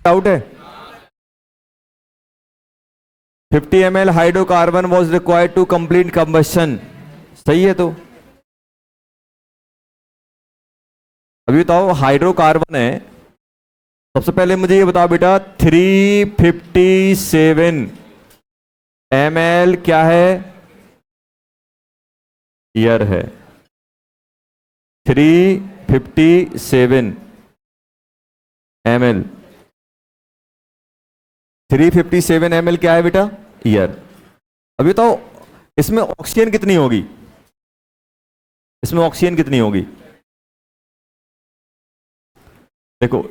Doubt है? 50 ml hydrocarbon was required to complete combustion, सही है। तो अभी बताओ हाइड्रोकार्बन है, सबसे पहले मुझे ये बताओ बेटा 357 ml क्या है? ईयर है। 357 ml, 357 ml क्या है बेटा? ईयर। अभी बताओ इसमें ऑक्सीजन कितनी होगी? इसमें ऑक्सीजन कितनी होगी? देखो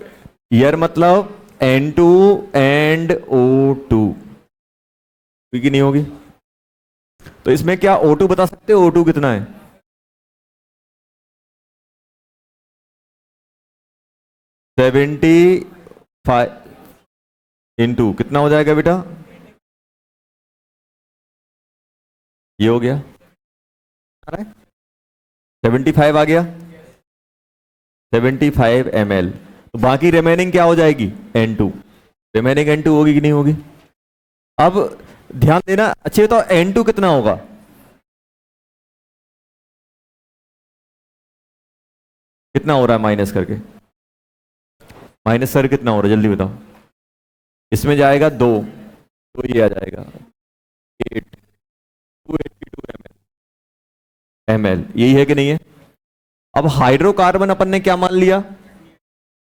ईयर मतलब N2 एंड O2 की नहीं होगी। तो इसमें क्या O2 बता सकते हो? O2 कितना है? 75 इंटू कितना हो जाएगा बेटा? ये हो गया, आ रहा है 75 आ गया, 75 ml। तो बाकी रिमेनिंग क्या हो जाएगी? N2। रिमेनिंग N2 होगी कि नहीं होगी? अब ध्यान देना अच्छे, तो N2 कितना होगा? कितना हो रहा है माइनस करके? माइनस सर कितना हो रहा है जल्दी बताओ। इसमें जाएगा 2, तो ये आ जाएगा 8, 282 ml, यही है कि नहीं है? अब हाइड्रोकार्बन अपन ने क्या मान लिया?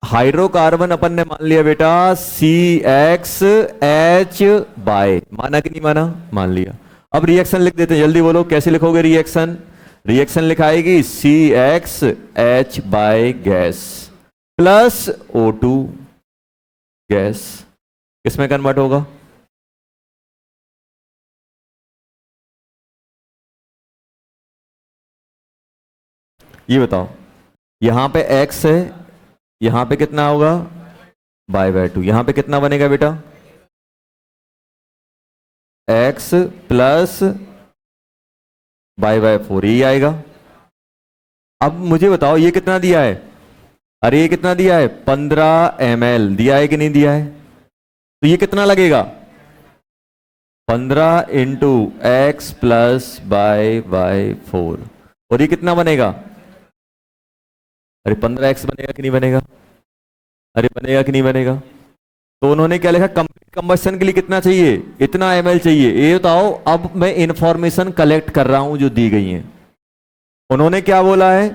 हाइड्रोकार्बन अपन ने मान लिया बेटा CXH बाय, माना कि नहीं माना? मान लिया। अब रिएक्शन लिख देते हैं, जल्दी बोलो कैसे लिखोगे रिएक्शन? रिएक्शन लिखाएगी CXH by gas plus O2 gas, किसमें कन्वर्ट होगा? ये बताओ, यहां पे X है, यहां पे कितना होगा? बाय 2। यहां पे कितना बनेगा बेटा? X प्लस बाय 4, यही आएगा। अब मुझे बताओ ये कितना दिया है? अरे ये कितना दिया है? 15 ml दिया है कि नहीं दिया है? तो ये कितना लगेगा? 15 इंटू एक्स प्लस बाय 4, और ये कितना बनेगा? अरे 15x बनेगा कि नहीं बनेगा? अरे बनेगा कि नहीं बनेगा? तो उन्होंने क्या लिखा? कंप्लीट कंबशन के लिए कितना चाहिए? इतना ml चाहिए। ये बताओ, अब मैं इंफॉर्मेशन कलेक्ट कर रहा हूं जो दी गई है। उन्होंने क्या बोला है?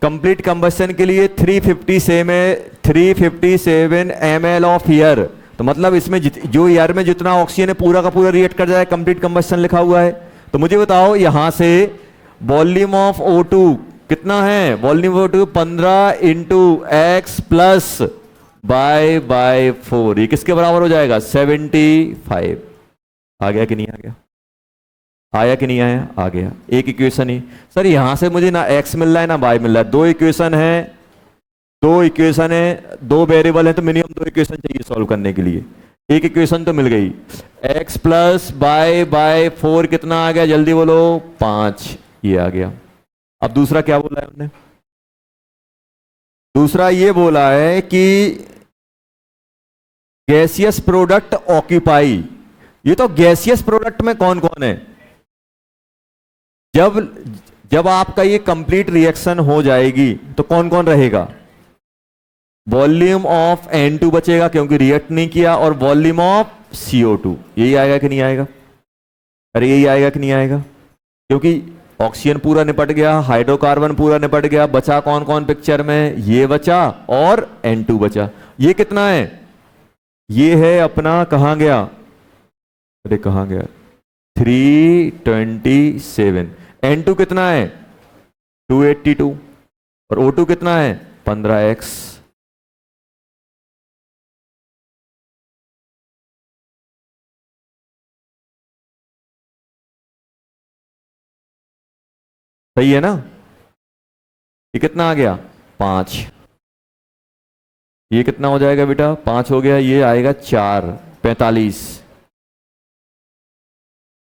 कंप्लीट कंबशन के लिए 357 ml ऑफ ईयर। तो मतलब इसमें जो ईयर में जितना ऑक्सीजन है पूरा का पूरा रिएक्ट कर जाए, कंप्लीट कंबशन लिखा हुआ है। तो मुझे बताओ यहां से वॉल्यूम ऑफ O2 कितना है? Volume of O2 15 into x plus by 4, ये किसके बराबर हो जाएगा? 75। आ गया कि नहीं आ गया? आया कि नहीं आया? आ गया। एक इक्वेशन ही सर, यहां से मुझे ना x मिल रहा है ना y मिल रहा है। दो इक्वेशन है, दो वेरिएबल है, तो मिनिमम 2 इक्वेशन चाहिए सॉल्व करने के लिए। एक इक्वेशन तो मिल गई, x प्लस बाय 4 कितना आ गया? जल्दी बोलो। 5, ये आ गया। अब दूसरा क्या बोला है हमने? दूसरा ये बोला है कि गैसियस प्रोडक्ट ऑक्यूपाई। ये तो गैसियस प्रोडक्ट में कौन कौन है? जब आपका ये कंप्लीट रिएक्शन हो जाएगी तो कौन कौन रहेगा? वॉल्यूम ऑफ N2 बचेगा क्योंकि रिएक्ट नहीं किया, और वॉल्यूम ऑफ CO2। यही आएगा कि नहीं आएगा? अरे यही आएगा कि नहीं आएगा? क्योंकि ऑक्सीजन पूरा निपट गया, हाइड्रोकार्बन पूरा निपट गया, बचा कौन कौन पिक्चर में? ये बचा और N2 बचा। ये कितना है? ये है अपना, कहां गया? अरे कहां गया? 327। N2 कितना है? 282। और O2 कितना है? 15x। सही है ना? ये कितना आ गया? 5। ये कितना हो जाएगा बेटा? 5 हो गया। ये आएगा 4, 45।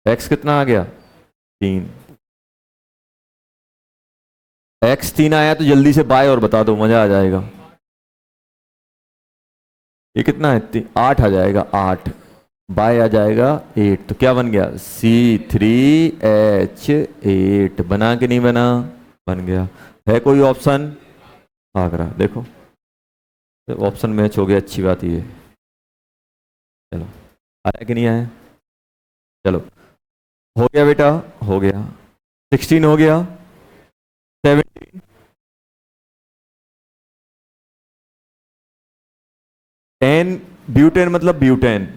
x कितना आ गया? 3। x 3 आया तो जल्दी से बाय और बता दो, मजा आ जाएगा। ये कितना है 8 आ जाएगा, 8 बाय आ जाएगा 8, तो क्या बन गया C3H8। बना कि नहीं बना? बन गया। है कोई ऑप्शन? आगरा देखो, ऑप्शन मैच हो गया, अच्छी बात ये। चलो आया कि नहीं आया? चलो हो गया बेटा, हो गया। 16 हो गया, 17, 10 ब्यूटेन मतलब ब्यूटेन,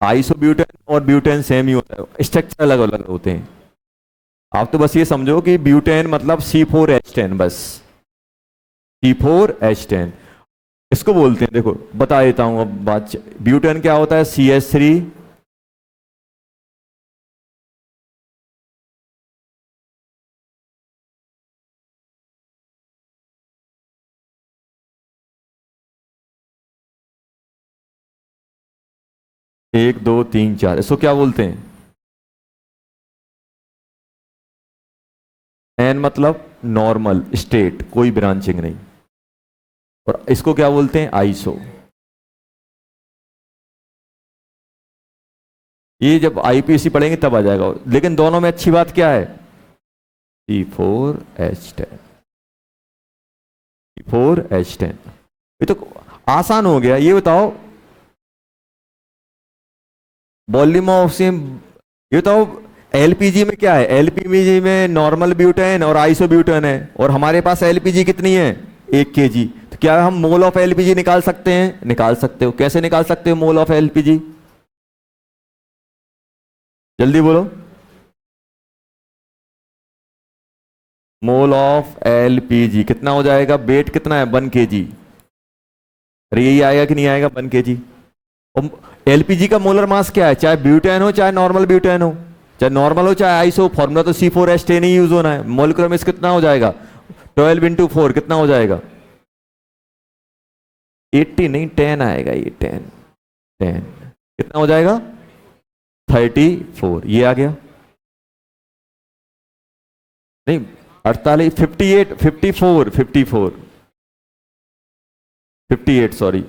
आइसोब्यूटेन और ब्यूटेन सेम ही होता है, स्ट्रक्चर अलग अलग होते हैं। आप तो बस ये समझो कि ब्यूटेन मतलब C4H10, बस C4H10 इसको बोलते हैं। देखो बता देता हूं अब बात। ब्यूटेन क्या होता है? CH3, एक दो तीन चार, इसको क्या बोलते हैं? एन मतलब नॉर्मल स्टेट, कोई ब्रांचिंग नहीं। और इसको क्या बोलते हैं? आइसो। ये जब आईपीसी पढ़ेंगे तब आ जाएगा। लेकिन दोनों में अच्छी बात क्या है? C4H10, C4H10। ये तो आसान हो गया। ये बताओ वॉल्यूम ऑफ सेम, ये बताओ एलपीजी में क्या है? एलपीजी में नॉर्मल ब्यूटेन और आइसो ब्यूटेन है, और हमारे पास एलपीजी कितनी है? 1 kg। तो क्या हम मोल ऑफ एलपीजी निकाल सकते हैं? निकाल सकते हो। कैसे निकाल सकते हो मोल ऑफ एलपीजी? जल्दी बोलो। मोल ऑफ एलपीजी कितना हो जाएगा? वेट कितना है? 1 kg। अरे यही आएगा कि नहीं आएगा? 1 kg। और एलपीजी का मोलर मास क्या है? चाहे ब्यूटेन हो चाहे नॉर्मल ब्यूटेन हो, चाहे नॉर्मल हो चाहे आइसो, फॉर्मूला तो C4H10 ही यूज होना है। मोलिकुलर मास कितना हो जाएगा? 12 × 4 कितना हो जाएगा? 80 नहीं 10 आएगा। ये 10 कितना हो जाएगा? 34। ये आ गया नहीं 48, 58, 54, 54, 58 सॉरी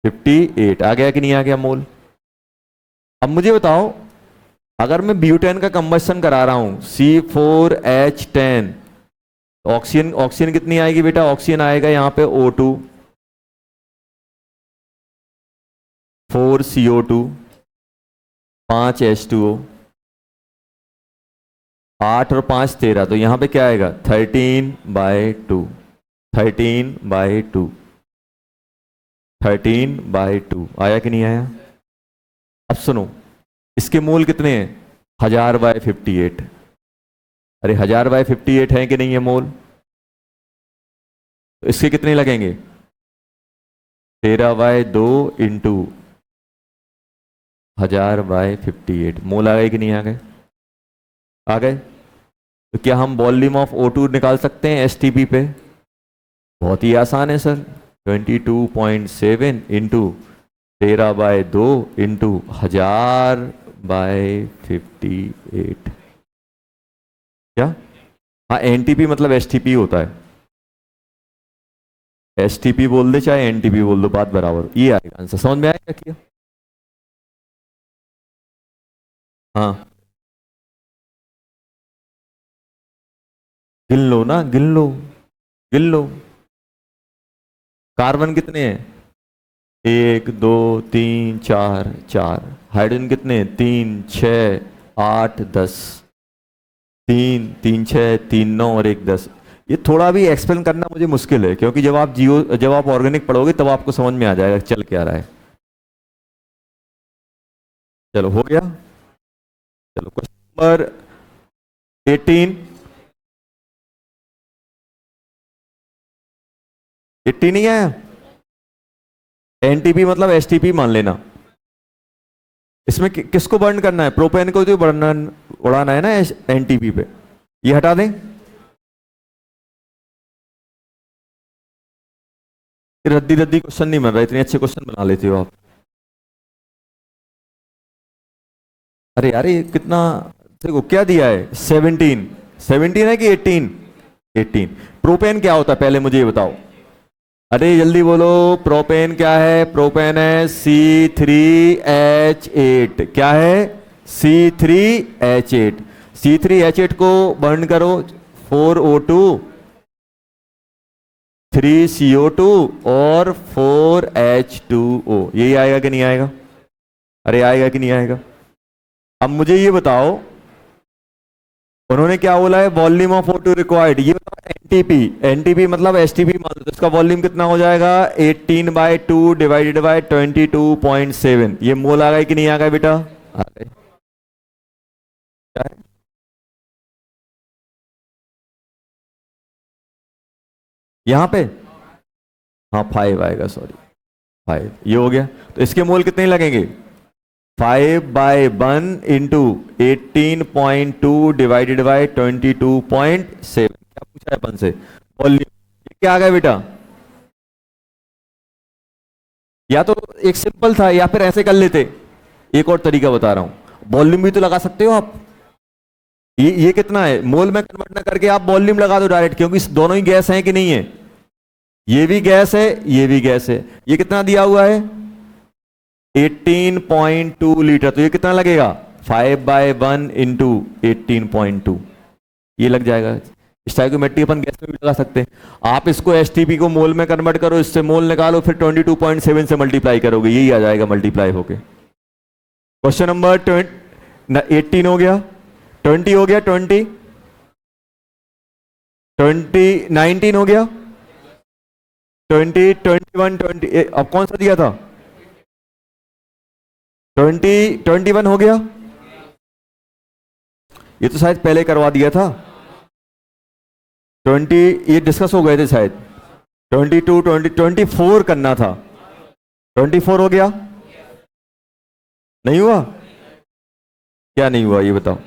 58 आ गया कि नहीं आ गया मोल? अब मुझे बताओ, अगर मैं ब्यूटेन का कंबशन करा रहा हूं C4H10, ऑक्सीजन, ऑक्सीजन कितनी आएगी बेटा? ऑक्सीजन आएगा यहां पे O2, 4 CO2, 5 H2O, 8 और 5 13, तो यहां पे क्या आएगा? 13/2, 13/2, 13/2 आया कि नहीं आया? अब सुनो, इसके मोल कितने हैं? 1000/58। अरे 1000/58 है कि नहीं है मोल? तो इसके कितने लगेंगे? 13/2 इंटू 1000/58। मोल आ गए कि नहीं आ गए? आ गए। तो क्या हम वॉल्यूम ऑफ O2 निकाल सकते हैं STP पे? बहुत ही आसान है सर। 22.7 into 13/2 into 1000/58। क्या? हाँ NTP मतलब STP होता है। STP बोल दे चाहे NTP बोल दो, बात बराबर। ये आएगा आंसर। समझ में आएगा क्या? हाँ गिन लो ना, गिन लो, गिन लो। कार्बन कितने हैं? 1 2 3 4 4। हाइड्रोजन कितने हैं? 3 6 8 10। 3 3 6 3 9 और 1 10। ये थोड़ा भी एक्सप्लेन करना मुझे मुश्किल है, क्योंकि जब आप ऑर्गेनिक पढ़ोगे तब आपको समझ में आ जाएगा चल क्या रहा है। चलो हो गया। चलो क्वेश्चन नंबर 18। 80 नहीं आया? NTP मतलब STP मान लेना। इसमें किसको बर्न करना है? प्रोपेन को तो बर्न उड़ाना है ना NTP पे। ये हटा दें। रद्दी रद्दी क्वेश्चन नहीं बन रहा, इतने अच्छे क्वेश्चन बना लेते हो आप। अरे यार ये कितना, देखो क्या दिया है? 17। 17 है कि 18? 18। प्रोपेन क्या होता है पहले मुझे ये बताओ। अरे जल्दी बोलो, प्रोपेन क्या है? प्रोपेन है C3H8। क्या है? C3H8। C3H8 को बर्न करो, 4O2, 3CO2 और 4H2O। यही आएगा कि नहीं आएगा? अरे आएगा कि नहीं आएगा? अब मुझे ये बताओ, उन्होंने क्या बोला है? Volume of O2 required. ये बताओ एनटीपी, एनटीपी मतलब एसटीपी मान लो, तो इसका वॉल्यूम कितना हो जाएगा? 18/2 डिवाइडेड बाय 22.7। ये मोल आ गए कि नहीं आ गए बेटा? आ गए। क्या है? यहां पे हाँ 5 आएगा, सॉरी 5। ये हो गया। तो इसके मोल कितने लगेंगे? 5/1 इंटू 18.2 डिवाइडेड बाई 22.7। क्या पूछा है अपन से? वॉल्यूम। क्या आ गया बेटा? या तो एक सिंपल था, या फिर ऐसे कर लेते। एक और तरीका बता रहा हूं, वॉल्यूम भी तो लगा सकते हो आप। ये कितना है? मोल में कन्वर्ट ना करके आप वॉल्यूम लगा दो डायरेक्ट, क्योंकि दोनों ही गैस हैं कि नहीं है? ये भी गैस है, ये भी गैस है। ये कितना दिया हुआ है? 18.2 लीटर। तो ये कितना लगेगा? 5/1 इंटू 18.2। ये लग जाएगा। स्टोइकियोमेट्री अपन गैस में भी लगा सकते हैं। आप इसको एसटीपी को मोल में कन्वर्ट करो, इससे मोल निकालो, फिर 22.7 से मल्टीप्लाई करोगे, यही आ जाएगा मल्टीप्लाई होके। क्वेश्चन नंबर 18 हो गया, 20 हो गया, 19 हो गया, 21 अब कौन सा दिया था? 21 हो गया। ये तो शायद पहले करवा दिया था। 20 ये डिस्कस हो गए थे शायद। 22, 24 करना था। 24 हो गया? नहीं हुआ? क्या नहीं हुआ ये बताओ?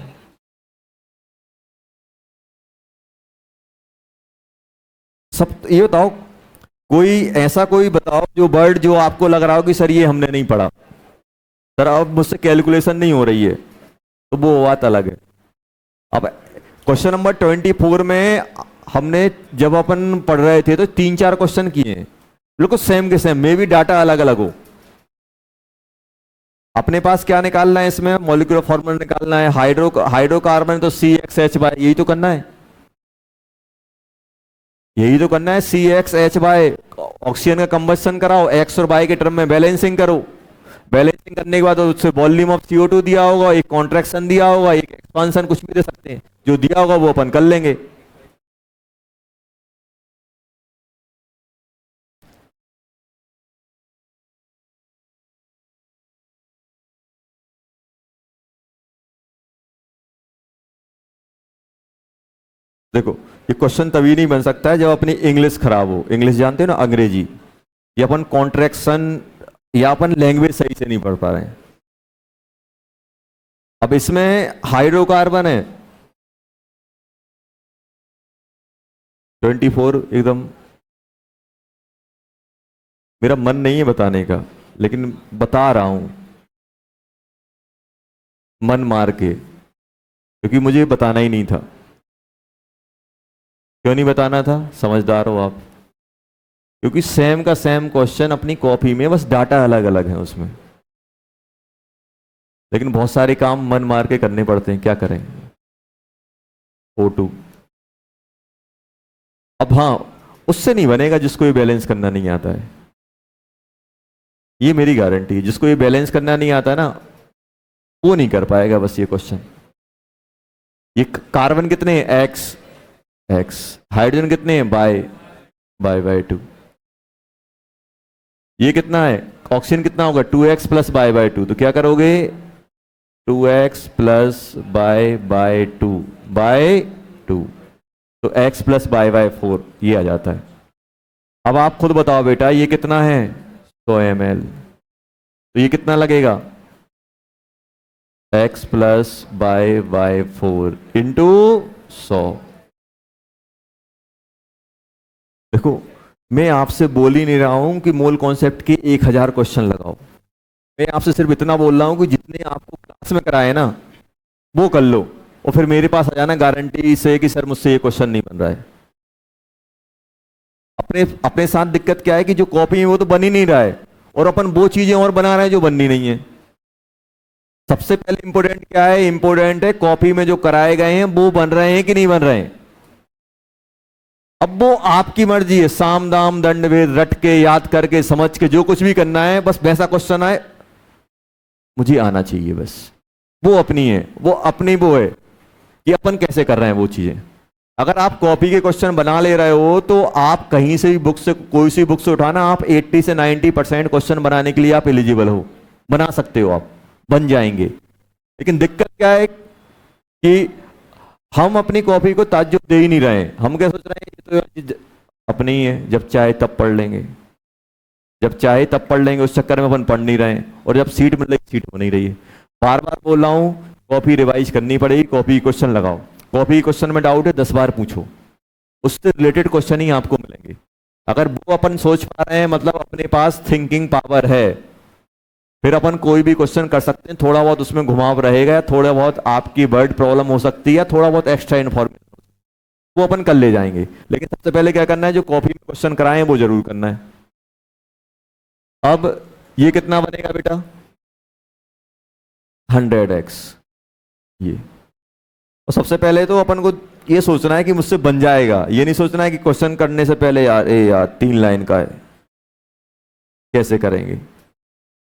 सब ये बताओ, कोई ऐसा कोई बताओ जो वर्ड जो आपको लग रहा हो कि सर ये हमने नहीं पढ़ा, सर अब मुझसे कैलकुलेशन नहीं हो रही है, तो वो बात अलग है। अब क्वेश्चन नंबर 24 में हमने जब अपन पढ़ रहे थे तो 3-4 क्वेश्चन किए हैं, बिल्कुल सेम के सेम, मे भी डाटा अलग अलग हो। अपने पास क्या निकालना है इसमें? मॉलिक्यूलर फॉर्मूला निकालना है। हाइड्रोकार्बन तो CXH बाय, यही तो करना है, यही तो करना है। CXH बाय, ऑक्सीजन का कंबस्शन कराओ, एक्स और वाई के टर्म में बैलेंसिंग करो। बैलेंसिंग करने के बाद उससे वॉल्यूम ऑफ CO2 दिया होगा, एक कॉन्ट्रैक्शन दिया होगा, एक एक्सपांशन, कुछ भी दे सकते हैं। जो दिया होगा वो अपन कर लेंगे। देखो, ये क्वेश्चन तभी नहीं बन सकता है जब अपनी इंग्लिश खराब हो। इंग्लिश जानते हो ना, अंग्रेजी। ये अपन कॉन्ट्रैक्शन या अपन लैंग्वेज सही से नहीं पढ़ पा रहे हैं। अब इसमें हाइड्रोकार्बन है 24 एकदम। मेरा मन नहीं है बताने का, लेकिन बता रहा हूं मन मार के, क्योंकि मुझे बताना ही नहीं था। क्यों नहीं बताना था? समझदार हो आप। क्योंकि सेम का सेम क्वेश्चन अपनी कॉपी में, बस डाटा अलग अलग है उसमें, लेकिन बहुत सारे काम मन मार के करने पड़ते हैं, क्या करें। O2। अब हाँ, उससे नहीं बनेगा जिसको ये बैलेंस करना नहीं आता है, ये मेरी गारंटी है। जिसको ये बैलेंस करना नहीं आता है ना, वो नहीं कर पाएगा बस ये क्वेश्चन। ये कार्बन कितने हैं? एक्स। हाइड्रोजन कितने हैं? बाय 2। ये कितना है? ऑक्सीजन कितना होगा? 2x plus by 2। तो क्या करोगे? 2x plus by 2 bye 2। तो x प्लस बाय 4 ये आ जाता है। अब आप खुद बताओ बेटा, ये कितना है? 100 ml। तो ये कितना लगेगा? x plus by 4 into 100। देखो, मैं आपसे बोल ही नहीं रहा हूं कि मोल कॉन्सेप्ट के 1000 क्वेश्चन लगाओ। मैं आपसे सिर्फ इतना बोल रहा हूं कि जितने आपको क्लास में कराए ना, वो कर लो, और फिर मेरे पास आ जाना गारंटी से कि सर मुझसे ये क्वेश्चन नहीं बन रहा है। अपने अपने साथ दिक्कत क्या है कि जो कॉपी है वो तो बन ही नहीं रहा है, और अपन वो चीजें और बना रहे हैं जो बननी नहीं है। सबसे पहले इंपॉर्टेंट क्या है? इंपॉर्टेंट है कॉपी में जो कराए गए हैं वो बन रहे हैं कि नहीं बन रहे हैं। अब वो आपकी मर्जी है, साम दाम दंड भेद रट के याद करके समझ के जो कुछ भी करना है, बस वैसा क्वेश्चन आए मुझे आना चाहिए बस। वो अपनी है, वो अपनी वो है कि अपन कैसे कर रहे हैं वो चीजें। अगर आप कॉपी के क्वेश्चन बना ले रहे हो तो आप कहीं से भी बुक से, कोई सी बुक से उठाना, आप 80 से 90% क्वेश्चन बनाने के लिए आप एलिजिबल हो, बना सकते हो, आप बन जाएंगे। लेकिन दिक्कत क्या है कि हम अपनी कॉपी को ताज्जुब दे ही नहीं रहे हैं। हम क्या सोच रहे हैं, ये तो चीज अपनी ही है, जब चाहे तब पढ़ लेंगे, जब चाहे तब पढ़ लेंगे, उस चक्कर में अपन पढ़ नहीं रहे हैं, और जब सीट मिल रही सीट हो नहीं रही है। बार बार बोल रहा हूं, कॉपी रिवाइज करनी पड़ेगी, कॉपी क्वेश्चन लगाओ, कॉपी क्वेश्चन में डाउट है 10 बार पूछो, उससे रिलेटेड क्वेश्चन ही आपको मिलेंगे। अगर वो अपन सोच पा रहे हैं मतलब अपने पास थिंकिंग पावर है, फिर अपन कोई भी क्वेश्चन कर सकते हैं। थोड़ा बहुत उसमें घुमाव रहेगा, थोड़ा बहुत आपकी वर्ड प्रॉब्लम हो सकती है, थोड़ा बहुत एक्स्ट्रा इन्फॉर्मेशन वो अपन कर ले जाएंगे। लेकिन सबसे पहले क्या करना है, जो कॉपी में क्वेश्चन कराए वो जरूर करना है। अब ये कितना बनेगा बेटा? 100x। ये, और सबसे पहले तो अपन को ये सोचना है कि मुझसे बन जाएगा, ये नहीं सोचना है कि क्वेश्चन करने से पहले यार ए यार 3 लाइन का है, कैसे करेंगे।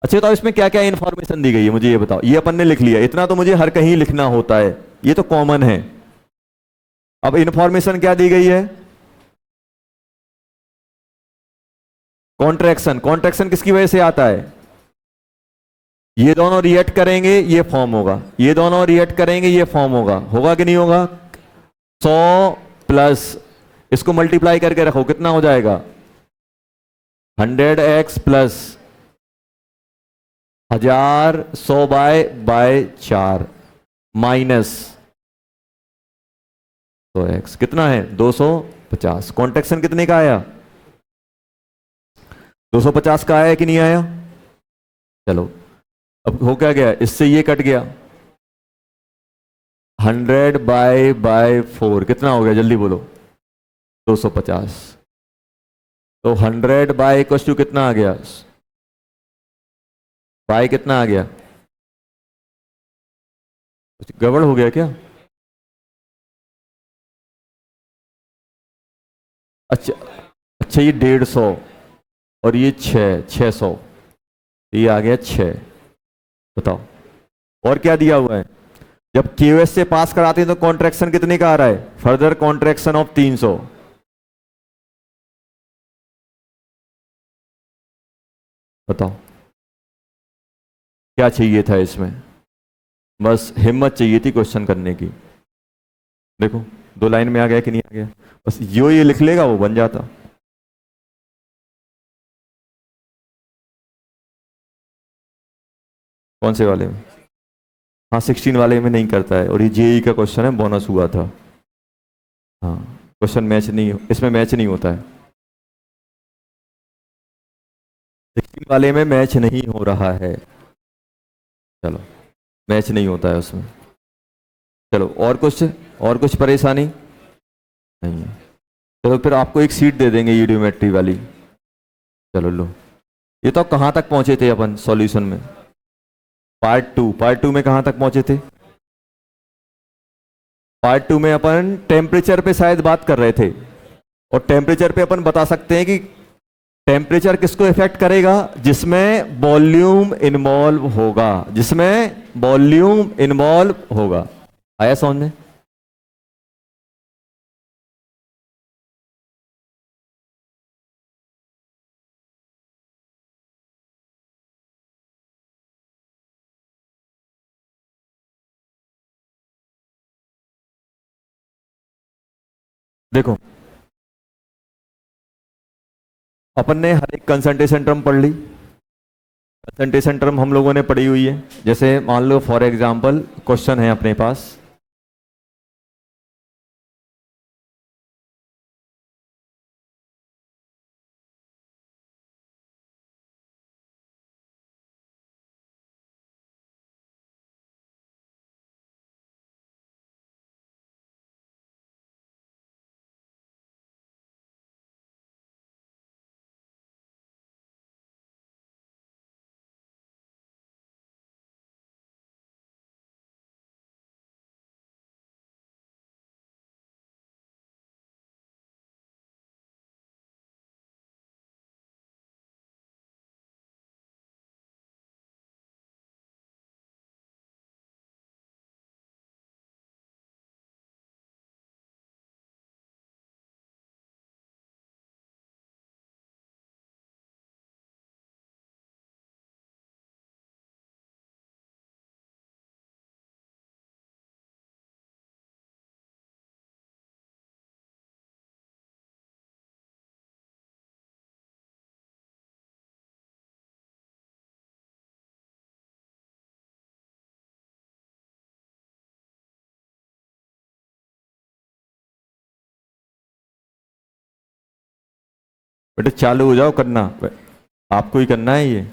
अच्छा तो इसमें क्या क्या इंफॉर्मेशन दी गई है मुझे ये बताओ। ये अपन ने लिख लिया, इतना तो मुझे हर कहीं लिखना होता है, ये तो कॉमन है। अब इंफॉर्मेशन क्या दी गई है? कॉन्ट्रैक्शन। कॉन्ट्रैक्शन किसकी वजह से आता है? ये दोनों रिएक्ट करेंगे ये फॉर्म होगा, ये दोनों रिएक्ट करेंगे ये फॉर्म होगा, होगा कि नहीं होगा? 100 प्लस इसको मल्टीप्लाई करके रखो, कितना हो जाएगा? 100x plus 1000 100 bye 4 minus 100x, कितना है? 250। कॉन्ट्रैक्शन कितने का आया? 250 का आया कि नहीं आया? चलो अब हो क्या गया, इससे ये कट गया, 100 बाय 4 कितना हो गया, जल्दी बोलो? 250। तो 100 बाय इक्वल टू कितना आ गया? बाय कितना आ गया? कुछ गड़बड़ हो गया क्या? अच्छा, अच्छा ये 150 और ये 600, ये आ गया 6। बताओ और क्या दिया हुआ है? जब क्यूएस से पास कराते हैं तो कॉन्ट्रैक्शन कितने का आ रहा है? Further contraction of 300। बताओ क्या चाहिए था इसमें? बस हिम्मत चाहिए थी क्वेश्चन करने की। देखो 2 लाइन में आ गया कि नहीं आ गया? बस जो ये लिख लेगा वो बन जाता। कौन से वाले में? हाँ 16 वाले में नहीं करता है, और ये जेई का क्वेश्चन है, बोनस हुआ था। हाँ क्वेश्चन मैच नहीं, इसमें मैच नहीं होता है, 16 वाले में मैच नहीं हो रहा है। चलो मैच नहीं होता है उसमें। चलो और कुछ परेशानी नहीं है? चलो फिर आपको एक सीट दे देंगे यूडियोमेट्री वाली। चलो लो। ये तो कहाँ तक पहुंचे थे अपन सॉल्यूशन में? पार्ट टू में कहाँ तक पहुंचे थे? पार्ट टू में अपन टेम्परेचर पे शायद बात कर रहे थे, और टेम्परेचर पे अपन बता सकते हैं कि टेम्परेचर किसको इफेक्ट करेगा? जिसमें वॉल्यूम इन्वॉल्व होगा, जिसमें वॉल्यूम इन्वॉल्व होगा। आया समझ में? देखो अपन ने हर एक कंसंट्रेशन टर्म पढ़ ली, कंसंट्रेशन टर्म हम लोगों ने पढ़ी हुई है। जैसे मान लो फॉर एग्जांपल क्वेश्चन है अपने पास, बेटे चालू हो जाओ करना, आपको ही करना है ये।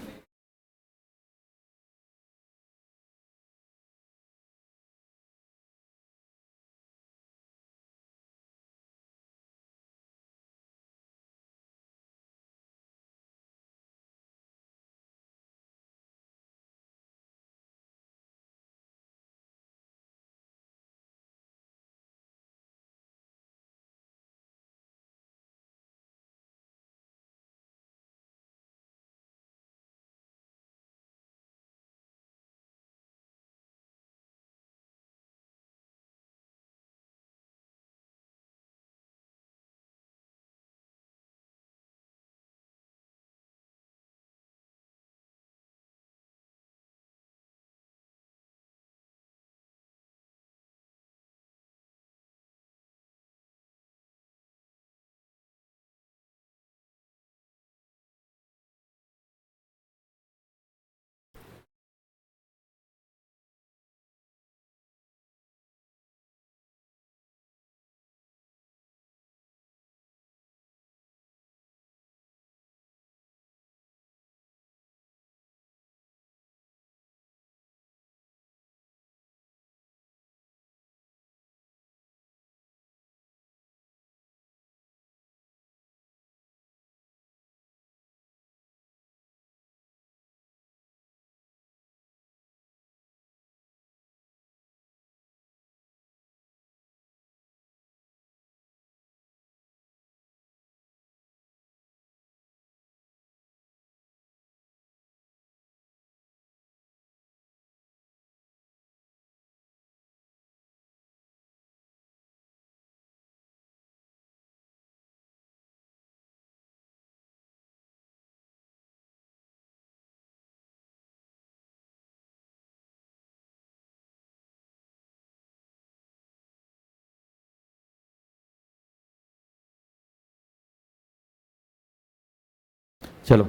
चलो,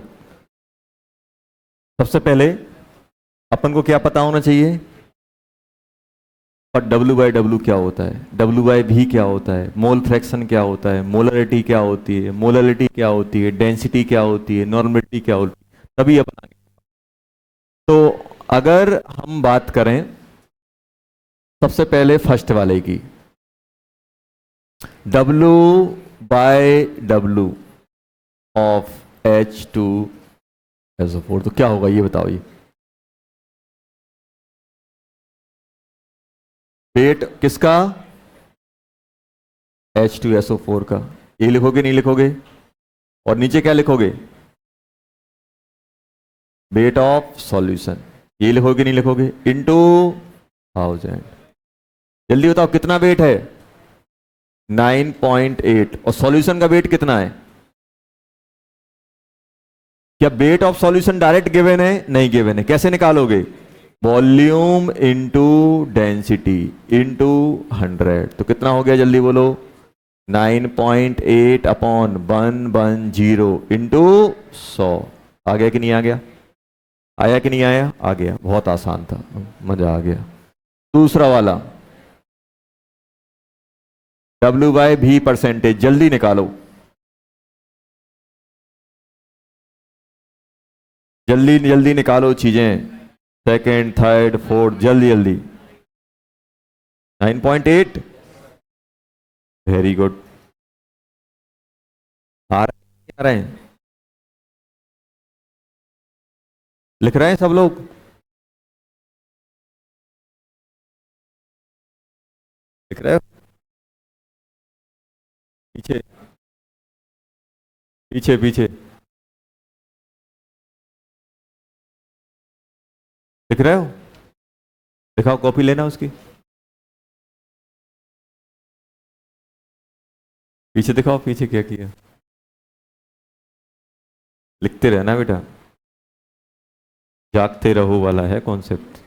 सबसे पहले अपन को क्या पता होना चाहिए, और डब्ल्यू बाई डब्ल्यू क्या होता है, डब्ल्यू बाई भी क्या होता है, मोल फ्रैक्शन क्या होता है, मोलरिटी क्या होती है, मोलरिटी क्या होती है, डेंसिटी क्या होती है, नॉर्मलिटी क्या होती है, तभी अपन आगे। तो अगर हम बात करें सबसे पहले फर्स्ट वाले की, W by W of H2SO4, तो क्या होगा ये बताओ। ये वेट किसका, H2SO4 का। ये लिखोगे नहीं लिखोगे, और नीचे क्या लिखोगे, वेट ऑफ सॉल्यूशन। ये लिखोगे नहीं लिखोगे, इनटू 1000। जल्दी बताओ कितना वेट है, 9.8। और सॉल्यूशन का वेट कितना है, क्या weight of solution direct given है, नहीं गिवन है, कैसे निकालोगे, वॉल्यूम इंटू डेंसिटी इंटू 100। तो कितना हो गया जल्दी बोलो, 9.8 अपॉन 110 इंटू 100। आ गया कि नहीं आ गया, आया कि नहीं आया, आ गया, बहुत आसान था, मजा आ गया। दूसरा वाला, डब्ल्यू बाय भी परसेंटेज, जल्दी निकालो, जल्दी जल्दी निकालो चीजें, सेकेंड थर्ड फोर्थ, जल्दी जल्दी। 9.8, वेरी गुड। आ रहे हैं, लिख रहे हैं सब लोग, लिख रहे हो, पीछे पीछे पीछे लिख रहे हो, दिखाओ कॉपी लेना उसकी, पीछे दिखाओ पीछे क्या किया, लिखते रहना बेटा, जागते रहो वाला है कॉन्सेप्ट।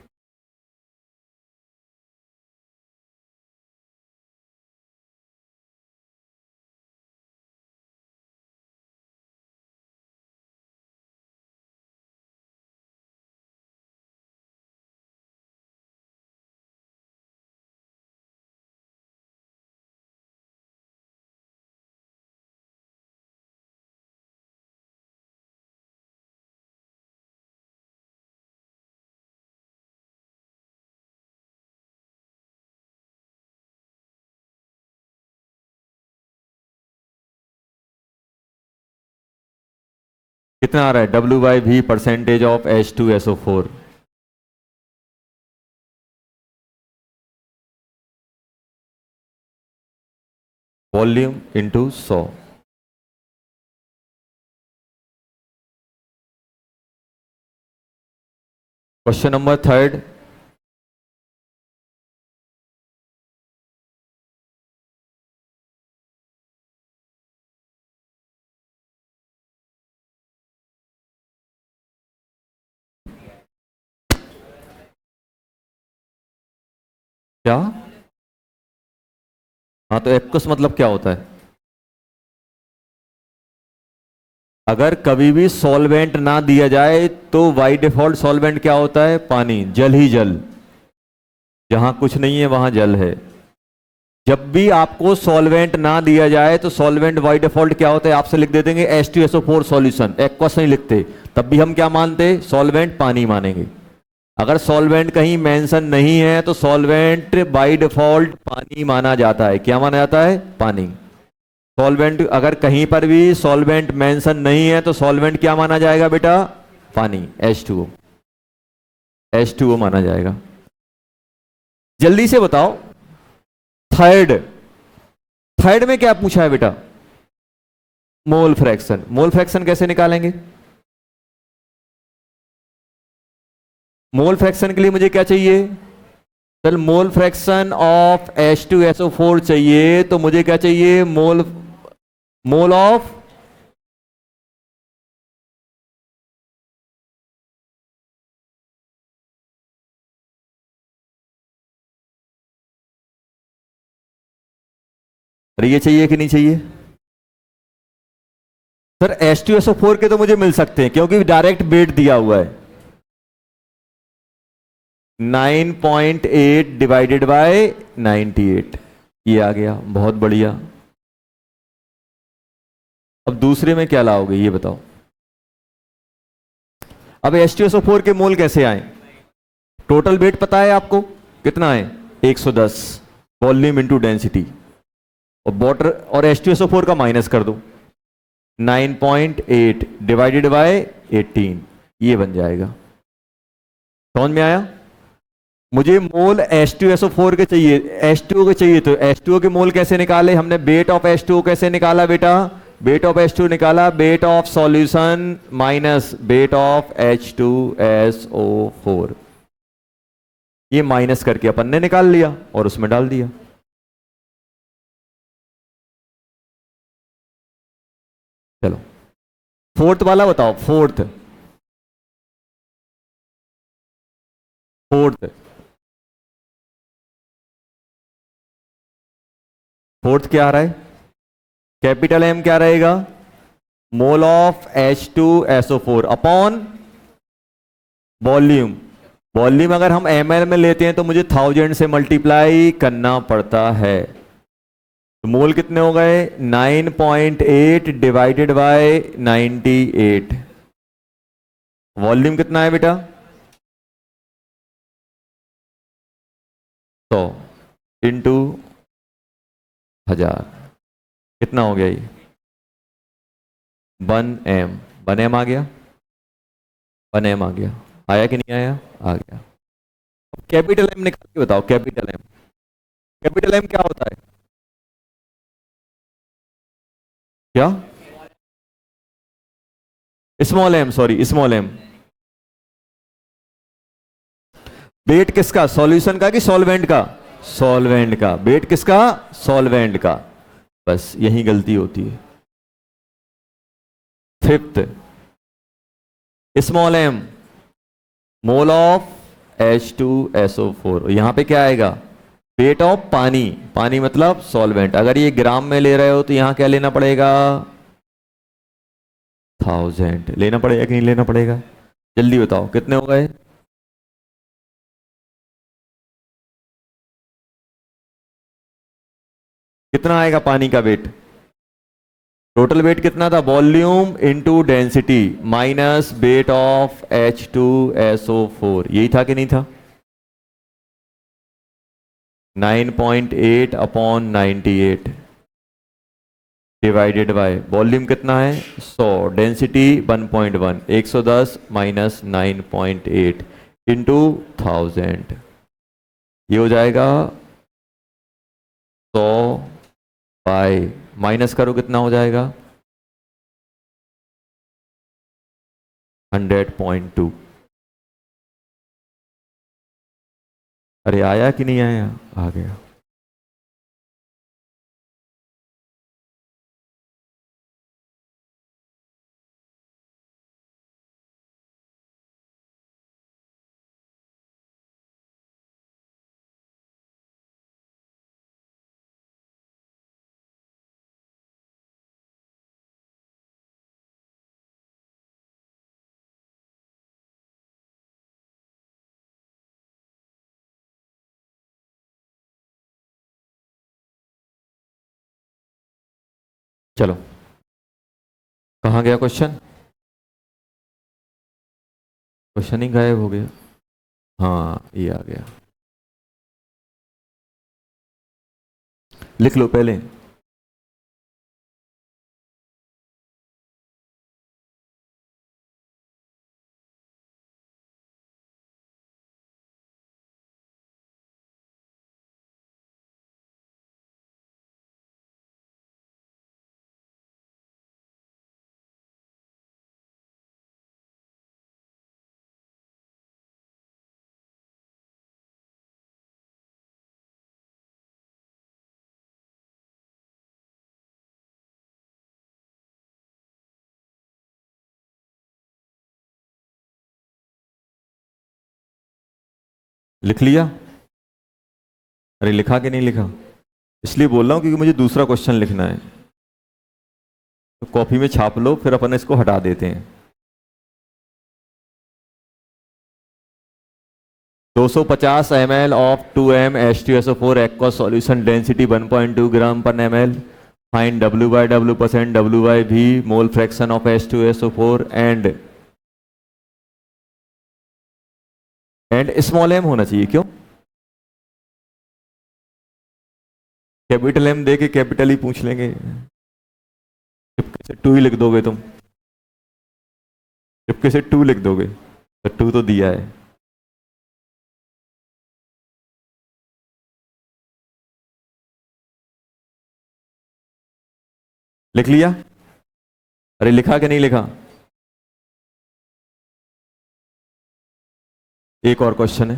कितना आ रहा है, W/V percentage of H2SO4। Volume into 100। Question number third, क्या? हाँ, तो एक्वस मतलब क्या होता है? अगर कभी भी सॉल्वेंट ना दिया जाए तो बाय डिफॉल्ट सॉल्वेंट क्या होता है? पानी, जल ही जल। जहां कुछ नहीं है वहां जल है। जब भी आपको सॉल्वेंट ना दिया जाए तो सॉल्वेंट बाय डिफॉल्ट क्या होता है? आपसे लिख दे देंगे H2SO4 सॉल्यूशन, एक्वस नहीं लिखते। तब भी हम क्या मानते? सॉल्वेंट पानी मानेंगे। अगर सॉल्वेंट कहीं मेंशन नहीं है तो सॉल्वेंट बाय डिफॉल्ट पानी माना जाता है। क्या माना जाता है? पानी। सॉल्वेंट अगर कहीं पर भी सॉल्वेंट मेंशन नहीं है तो सॉल्वेंट क्या माना जाएगा बेटा? पानी, H2O। H2O माना जाएगा। जल्दी से बताओ, थर्ड, थर्ड में क्या पूछा है बेटा? Mole fraction. मोल फ्रैक्शन कैसे निकालेंगे? मोल फ्रैक्शन के लिए मुझे क्या चाहिए? चल, मोल फ्रैक्शन ऑफ H2SO4 चाहिए तो मुझे क्या चाहिए? मोल, मोल ऑफ, अरे ये चाहिए कि नहीं चाहिए? सर H2SO4 के तो मुझे मिल सकते हैं क्योंकि डायरेक्ट वेट दिया हुआ है। 9.8 डिवाइडेड बाय 98, ये आ गया, बहुत बढ़िया। अब दूसरे में क्या लाओगे ये बताओ। अब H2SO4 के मोल कैसे आए? टोटल वेट पता है आपको कितना है? 110, वॉल्यूम इंटू डेंसिटी, और वाटर और H2SO4 का माइनस कर दो। 9.8 डिवाइडेड बाय 18, ये बन जाएगा। समझ में आया? मुझे मोल H2SO4 के चाहिए, H2O के चाहिए, तो H2O के मोल कैसे निकाले हमने? वेट ऑफ H2O कैसे निकाला बेटा? वेट ऑफ H2 निकाला, weight of solution minus weight of H2SO4, ये माइनस करके अपन ने निकाल लिया और उसमें डाल दिया। चलो फोर्थ वाला बताओ, फोर्थ, फोर्थ, फोर्थ क्या आ रहा है? कैपिटल M क्या रहेगा? Mole of H2SO4 upon volume. Volume अगर हम ml में लेते हैं तो मुझे 1000 से मल्टीप्लाई करना पड़ता है। तो मोल कितने हो गए? 9.8 डिवाइडेड बाय 98। वॉल्यूम कितना है बेटा? 100 इंटू 1000, कितना हो गया ये? 1m। 1m आ गया, 1m आ गया। आया कि नहीं आया? आ गया। कैपिटल M निकाल के बताओ, कैपिटल M। कैपिटल M क्या होता है? क्या? Small m, sorry small m। Weight किसका? सॉल्यूशन का कि सॉल्वेंट का? सॉल्वेंट का। वेट किसका? सॉल्वेंट का। बस यही गलती होती है। Fifth, small m, mole of H2SO4। यहां पे क्या आएगा? वेट ऑफ पानी, पानी मतलब सॉल्वेंट। अगर ये ग्राम में ले रहे हो तो यहां क्या लेना पड़ेगा? 1000 लेना पड़ेगा कि नहीं लेना पड़ेगा? जल्दी बताओ कितने हो गए? कितना आएगा पानी का वेट? टोटल वेट कितना था? Volume into density minus weight of H2SO4, यही था कि नहीं था? 9.8 अपॉन 98, डिवाइडेड बाय वॉल्यूम कितना है 100, डेंसिटी 1.1, 110 माइनस 9.8 इंटू 1000, ये हो जाएगा 100 बाय, माइनस करो कितना हो जाएगा 100.2। अरे आया कि नहीं आया, आ गया। चलो, कहाँ गया क्वेश्चन, क्वेश्चन ही गायब हो गया। हाँ ये आ गया, लिख लो पहले। लिख लिया, अरे लिखा कि नहीं लिखा, इसलिए बोल रहा हूँ क्योंकि मुझे दूसरा क्वेश्चन लिखना है, तो कॉपी में छाप लो, फिर अपन इसको हटा देते हैं। 250 ml of 2m H2SO4 aqueous solution, density 1.2 gram per ml, find W by W percent W by V mole fraction of H2SO4 and small m होना चाहिए, क्यों, कैपिटल M दे के कैपिटल ही पूछ लेंगे, चुपके से 2 ही लिख दोगे तुम, चुपके से 2 लिख दोगे, तो 2 तो दिया है। लिख लिया, अरे लिखा कि नहीं लिखा। एक और क्वेश्चन है,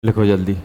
लिखो जल्दी।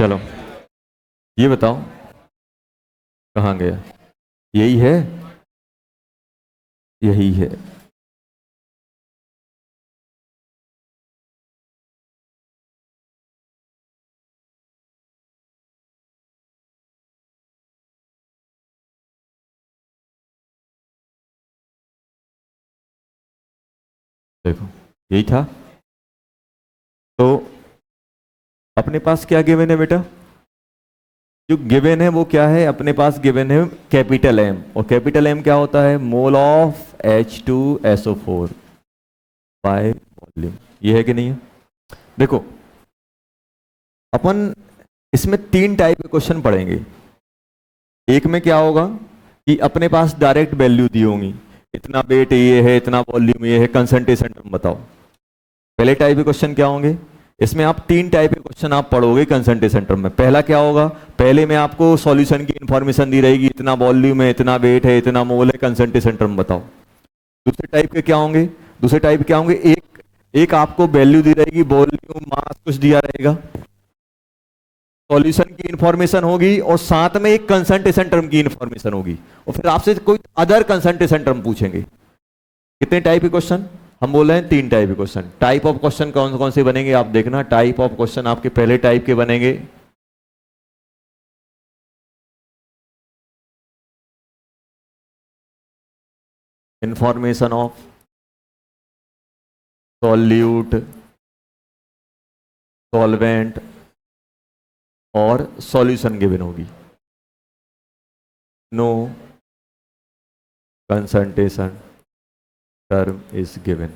चलो ये बताओ कहाँ गया, यही है, यही है। देखो यही था। तो अपने पास क्या गिवन है बेटा, जो गिवन है वो क्या है, अपने पास गिवन है कैपिटल एम, और कैपिटल एम क्या होता है, mole of H2SO4 by volume. ये है कि नहीं है? देखो अपन इसमें 3 टाइप के क्वेश्चन पढ़ेंगे। एक में क्या होगा कि अपने पास डायरेक्ट वैल्यू दी होंगी, इतना वेट ये है, इतना वॉल्यूम ये है, कंसंट्रेशन टर्म बताओ। पहले टाइप के क्वेश्चन क्या होंगे, इसमें आप 3 टाइप के क्वेश्चन आप पढ़ोगे कंसंट्रेशन टर्म में। पहला क्या होगा, पहले में आपको सॉल्यूशन की इंफॉर्मेशन दी रहेगी, इतना वॉल्यूम है, इतना वेट है, इतना मोल है, कंसंट्रेशन टर्म बताओ। दूसरे टाइप के क्या होंगे, दूसरे टाइप क्या होंगे, एक आपको वैल्यू दी रहेगी, वॉल्यूम मास कुछ दिया रहेगा, सॉल्यूशन की इंफॉर्मेशन होगी, और साथ में एक कंसंट्रेशन टर्म की इंफॉर्मेशन होगी, और फिर आपसे कोई अदर कंसंट्रेशन टर्म पूछेंगे। कितने टाइप के क्वेश्चन हम बोल रहे हैं, 3 टाइप के क्वेश्चन। टाइप ऑफ क्वेश्चन कौन कौन से बनेंगे आप देखना। टाइप ऑफ क्वेश्चन आपके पहले टाइप के बनेंगे, इंफॉर्मेशन ऑफ सॉल्यूट, सॉल्वेंट और सॉल्यूशन गिवन होगी। No concentration term is given,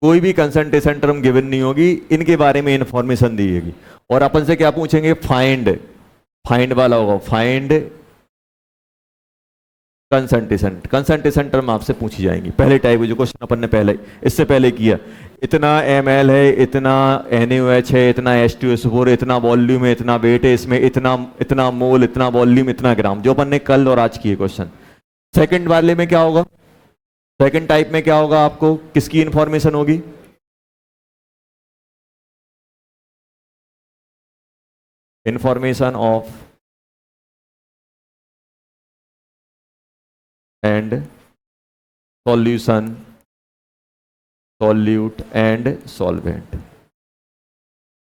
कोई भी कंसंट्रेशन टर्म गिवन नहीं होगी, इनके बारे में इंफॉर्मेशन दी जाएगी। और अपन से क्या पूछेंगे, फाइंड, फाइंड वाला होगा, फाइंड कंसंट्रेशन, कंसंट्रेशन टर्म आपसे पूछी जाएंगी। पहले टाइप के जो क्वेश्चन अपन ने पहले इससे पहले किया, इतना ml है, इतना NaOH है, इतना H2SO4, इतना वॉल्यूम है, इतना वेट है, इसमें इतना इतना मोल, इतना वॉल्यूम, इतना ग्राम, जो अपन ने कल और आज किए क्वेश्चन। सेकंड वाले में क्या होगा, सेकंड टाइप में क्या होगा, आपको किसकी इंफॉर्मेशन होगी, information of and solution, solute and solvent,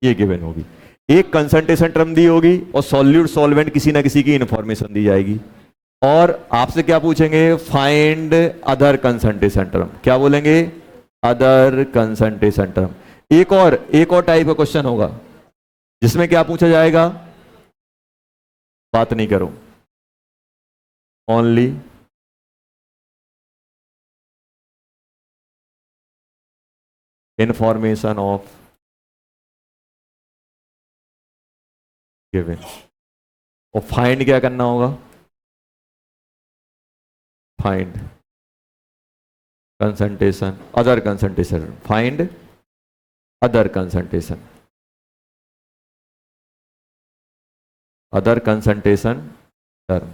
ये गिवन होगी। एक कंसंट्रेशन टर्म दी होगी और सॉल्यूट सॉल्वेंट किसी ना किसी की इंफॉर्मेशन दी जाएगी। और आपसे क्या पूछेंगे, फाइंड अदर कंसंट्रेशन टर्म, क्या बोलेंगे, अदर कंसंट्रेशन टर्म। एक और टाइप का क्वेश्चन होगा जिसमें क्या पूछा जाएगा, बात नहीं करो, ओनली इंफॉर्मेशन ऑफ गिवन। और फाइंड क्या करना होगा, find concentration, other concentration, find other concentration, other concentration term.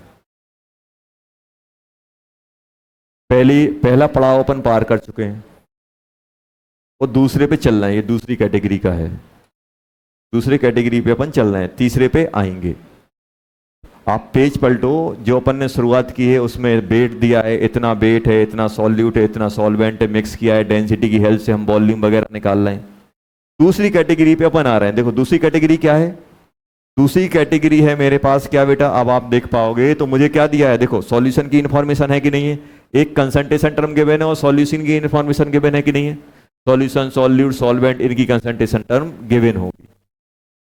पहला पड़ाव अपन पार कर चुके हैं, वो दूसरे पे चल रहे हैं, ये दूसरी कैटेगरी का है, दूसरी कैटेगरी पे अपन चल रहे हैं, तीसरे पे आएंगे। आप पेज पलटो, जो अपन ने शुरुआत की है उसमें वेट दिया है, इतना वेट है, इतना सॉल्यूट है, इतना सॉल्वेंट है, मिक्स किया है, डेंसिटी की हेल्प से हम वॉल्यूम वगैरह निकाल रहे हैं। दूसरी कैटेगरी पे अपन आ रहे हैं। देखो दूसरी कैटेगरी क्या है, दूसरी कैटेगरी है मेरे पास क्या बेटा, अब आप देख पाओगे तो मुझे क्या दिया है, देखो सॉल्यूशन की इंफॉर्मेशन है कि नहीं है, एक कंसंट्रेशन टर्म गिवन है और सॉल्यूशन की इंफॉर्मेशन गिवन है कि नहीं है, सॉल्यूशन, सॉल्यूट, सॉल्वेंट, इनकी कंसंट्रेशन टर्म गिवन होगी।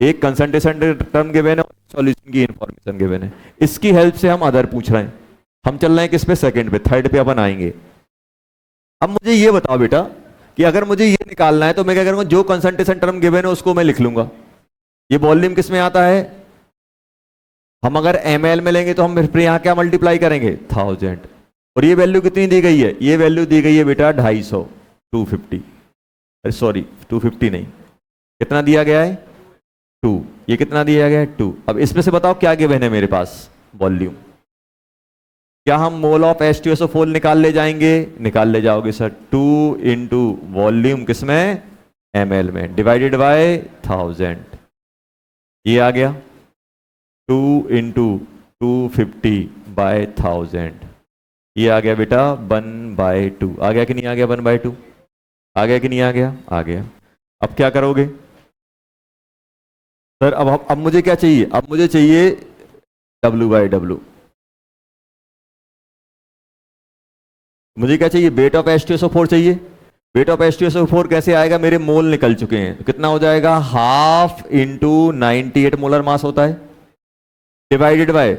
एक कंसंट्रेशन टर्म गिवन है और सॉल्यूशन की इंफॉर्मेशन गिवन है, इसकी हेल्प से हम अदर पूछ रहे हैं। हम चल रहे हैं किस पे, सेकंड पे, थर्ड पे अपन आएंगे। अब मुझे ये बताओ बेटा कि अगर मुझे ये निकालना है तो मैं क्या करूंगा, जो कंसंट्रेशन टर्म गिवन है उसको मैं लिख लूंगा। ये वॉल्यूम किस में आता है, हम अगर ml में लेंगे तो हम फिर यहाँ क्या मल्टीप्लाई करेंगे, 1000। और ये वैल्यू कितनी दी गई है, ये वैल्यू दी गई है बेटा 250, 250, सॉरी 250 नहीं, कितना दिया गया है, 2। ये कितना दिया गया है, 2। अब इसमें से बताओ क्या गिवन है मेरे पास, वॉल्यूम। क्या हम मोल ऑफ H2SO4 निकाल ले जाएंगे, निकाल ले जाओगे सर। 2 इंटू वॉल्यूम किसमें, ml में, डिवाइडेड बाय 1000। ये आ गया 2 × 250/1000, ये आ गया बेटा 1/2। आ गया कि नहीं आ गया? 1/2 आ गया कि नहीं आ गया? आ गया। अब क्या करोगे सर? अब मुझे क्या चाहिए? अब मुझे चाहिए W/W। मुझे क्या चाहिए? वेट ऑफ H2SO4 चाहिए। वेट ऑफ H2SO4 कैसे आएगा? मेरे मोल निकल चुके हैं, तो कितना हो जाएगा? 1/2 × 98 मोलर मास होता है, divided by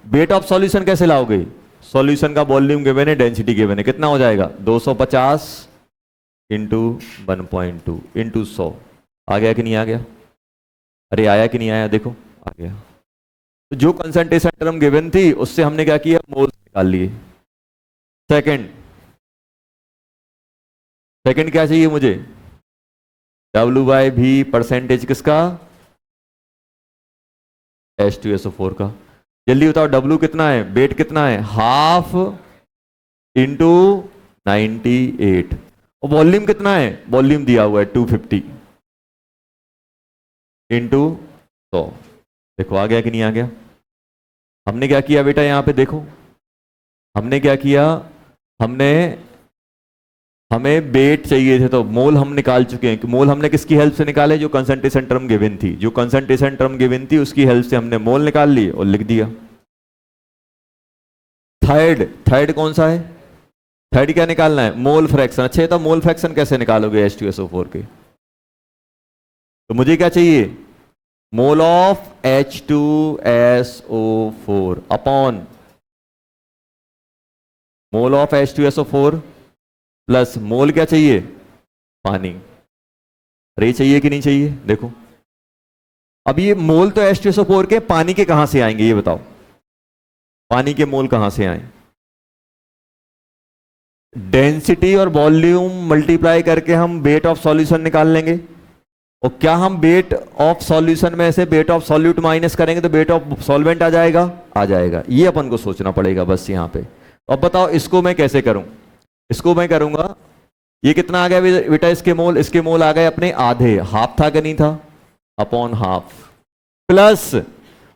weight of solution. कैसे लाओगे? सॉल्यूशन का वॉल्यूम गिवन है, डेंसिटी गिवन है, कितना हो जाएगा? 250 × 1.2 × 100। आ गया कि नहीं आ गया? अरे आया कि नहीं आया? देखो आ गया। तो जो कंसंट्रेशन टर्म गिवन थी उससे हमने क्या किया? मोल्स निकाल लिए। सेकंड क्या चाहिए मुझे? W/V परसेंटेज किसका? H2SO4 का। जल्दी बताओ W कितना है? वेट कितना है? 1/2 × 98। और वॉल्यूम कितना है? वॉल्यूम दिया हुआ है 250 × 100। देखो आ गया कि नहीं आ गया? हमने क्या किया बेटा? यहां पे देखो हमने क्या किया। हमें वेट चाहिए थे तो मोल हम निकाल चुके हैं। मोल हमने किसकी हेल्प से निकाले? जो कंसंट्रेशन टर्म गिवन थी, जो कंसंट्रेशन टर्म गिवन थी उसकी हेल्प से हमने मोल निकाल लिए और लिख दिया। थर्ड कौन सा है? थर्ड क्या निकालना है? Mole fraction. अच्छा तो मोल फ्रैक्शन कैसे निकालोगे H2SO4 के? तो मुझे क्या चाहिए? Mole of H2SO4 upon mole of H2SO4 plus मोल क्या चाहिए? पानी। अरे चाहिए कि नहीं चाहिए? देखो अब ये मोल तो H2SO4 के, पानी के कहां से आएंगे ये बताओ? पानी के मोल कहां से आए? डेंसिटी और वॉल्यूम मल्टीप्लाई करके हम वेट ऑफ सॉल्यूशन निकाल लेंगे। और क्या हम वेट ऑफ सॉल्यूशन में से वेट ऑफ सॉल्यूट माइनस करेंगे तो वेट ऑफ सॉल्वेंट आ जाएगा? आ जाएगा। ये अपन को सोचना पड़ेगा बस यहां पे। अब बताओ इसको मैं कैसे करूं? इसको मैं करूंगा, ये कितना आ गया बेटा? इसके मोल आ गए अपने आधे, हाफ था कि नहीं था? अपॉन हाफ प्लस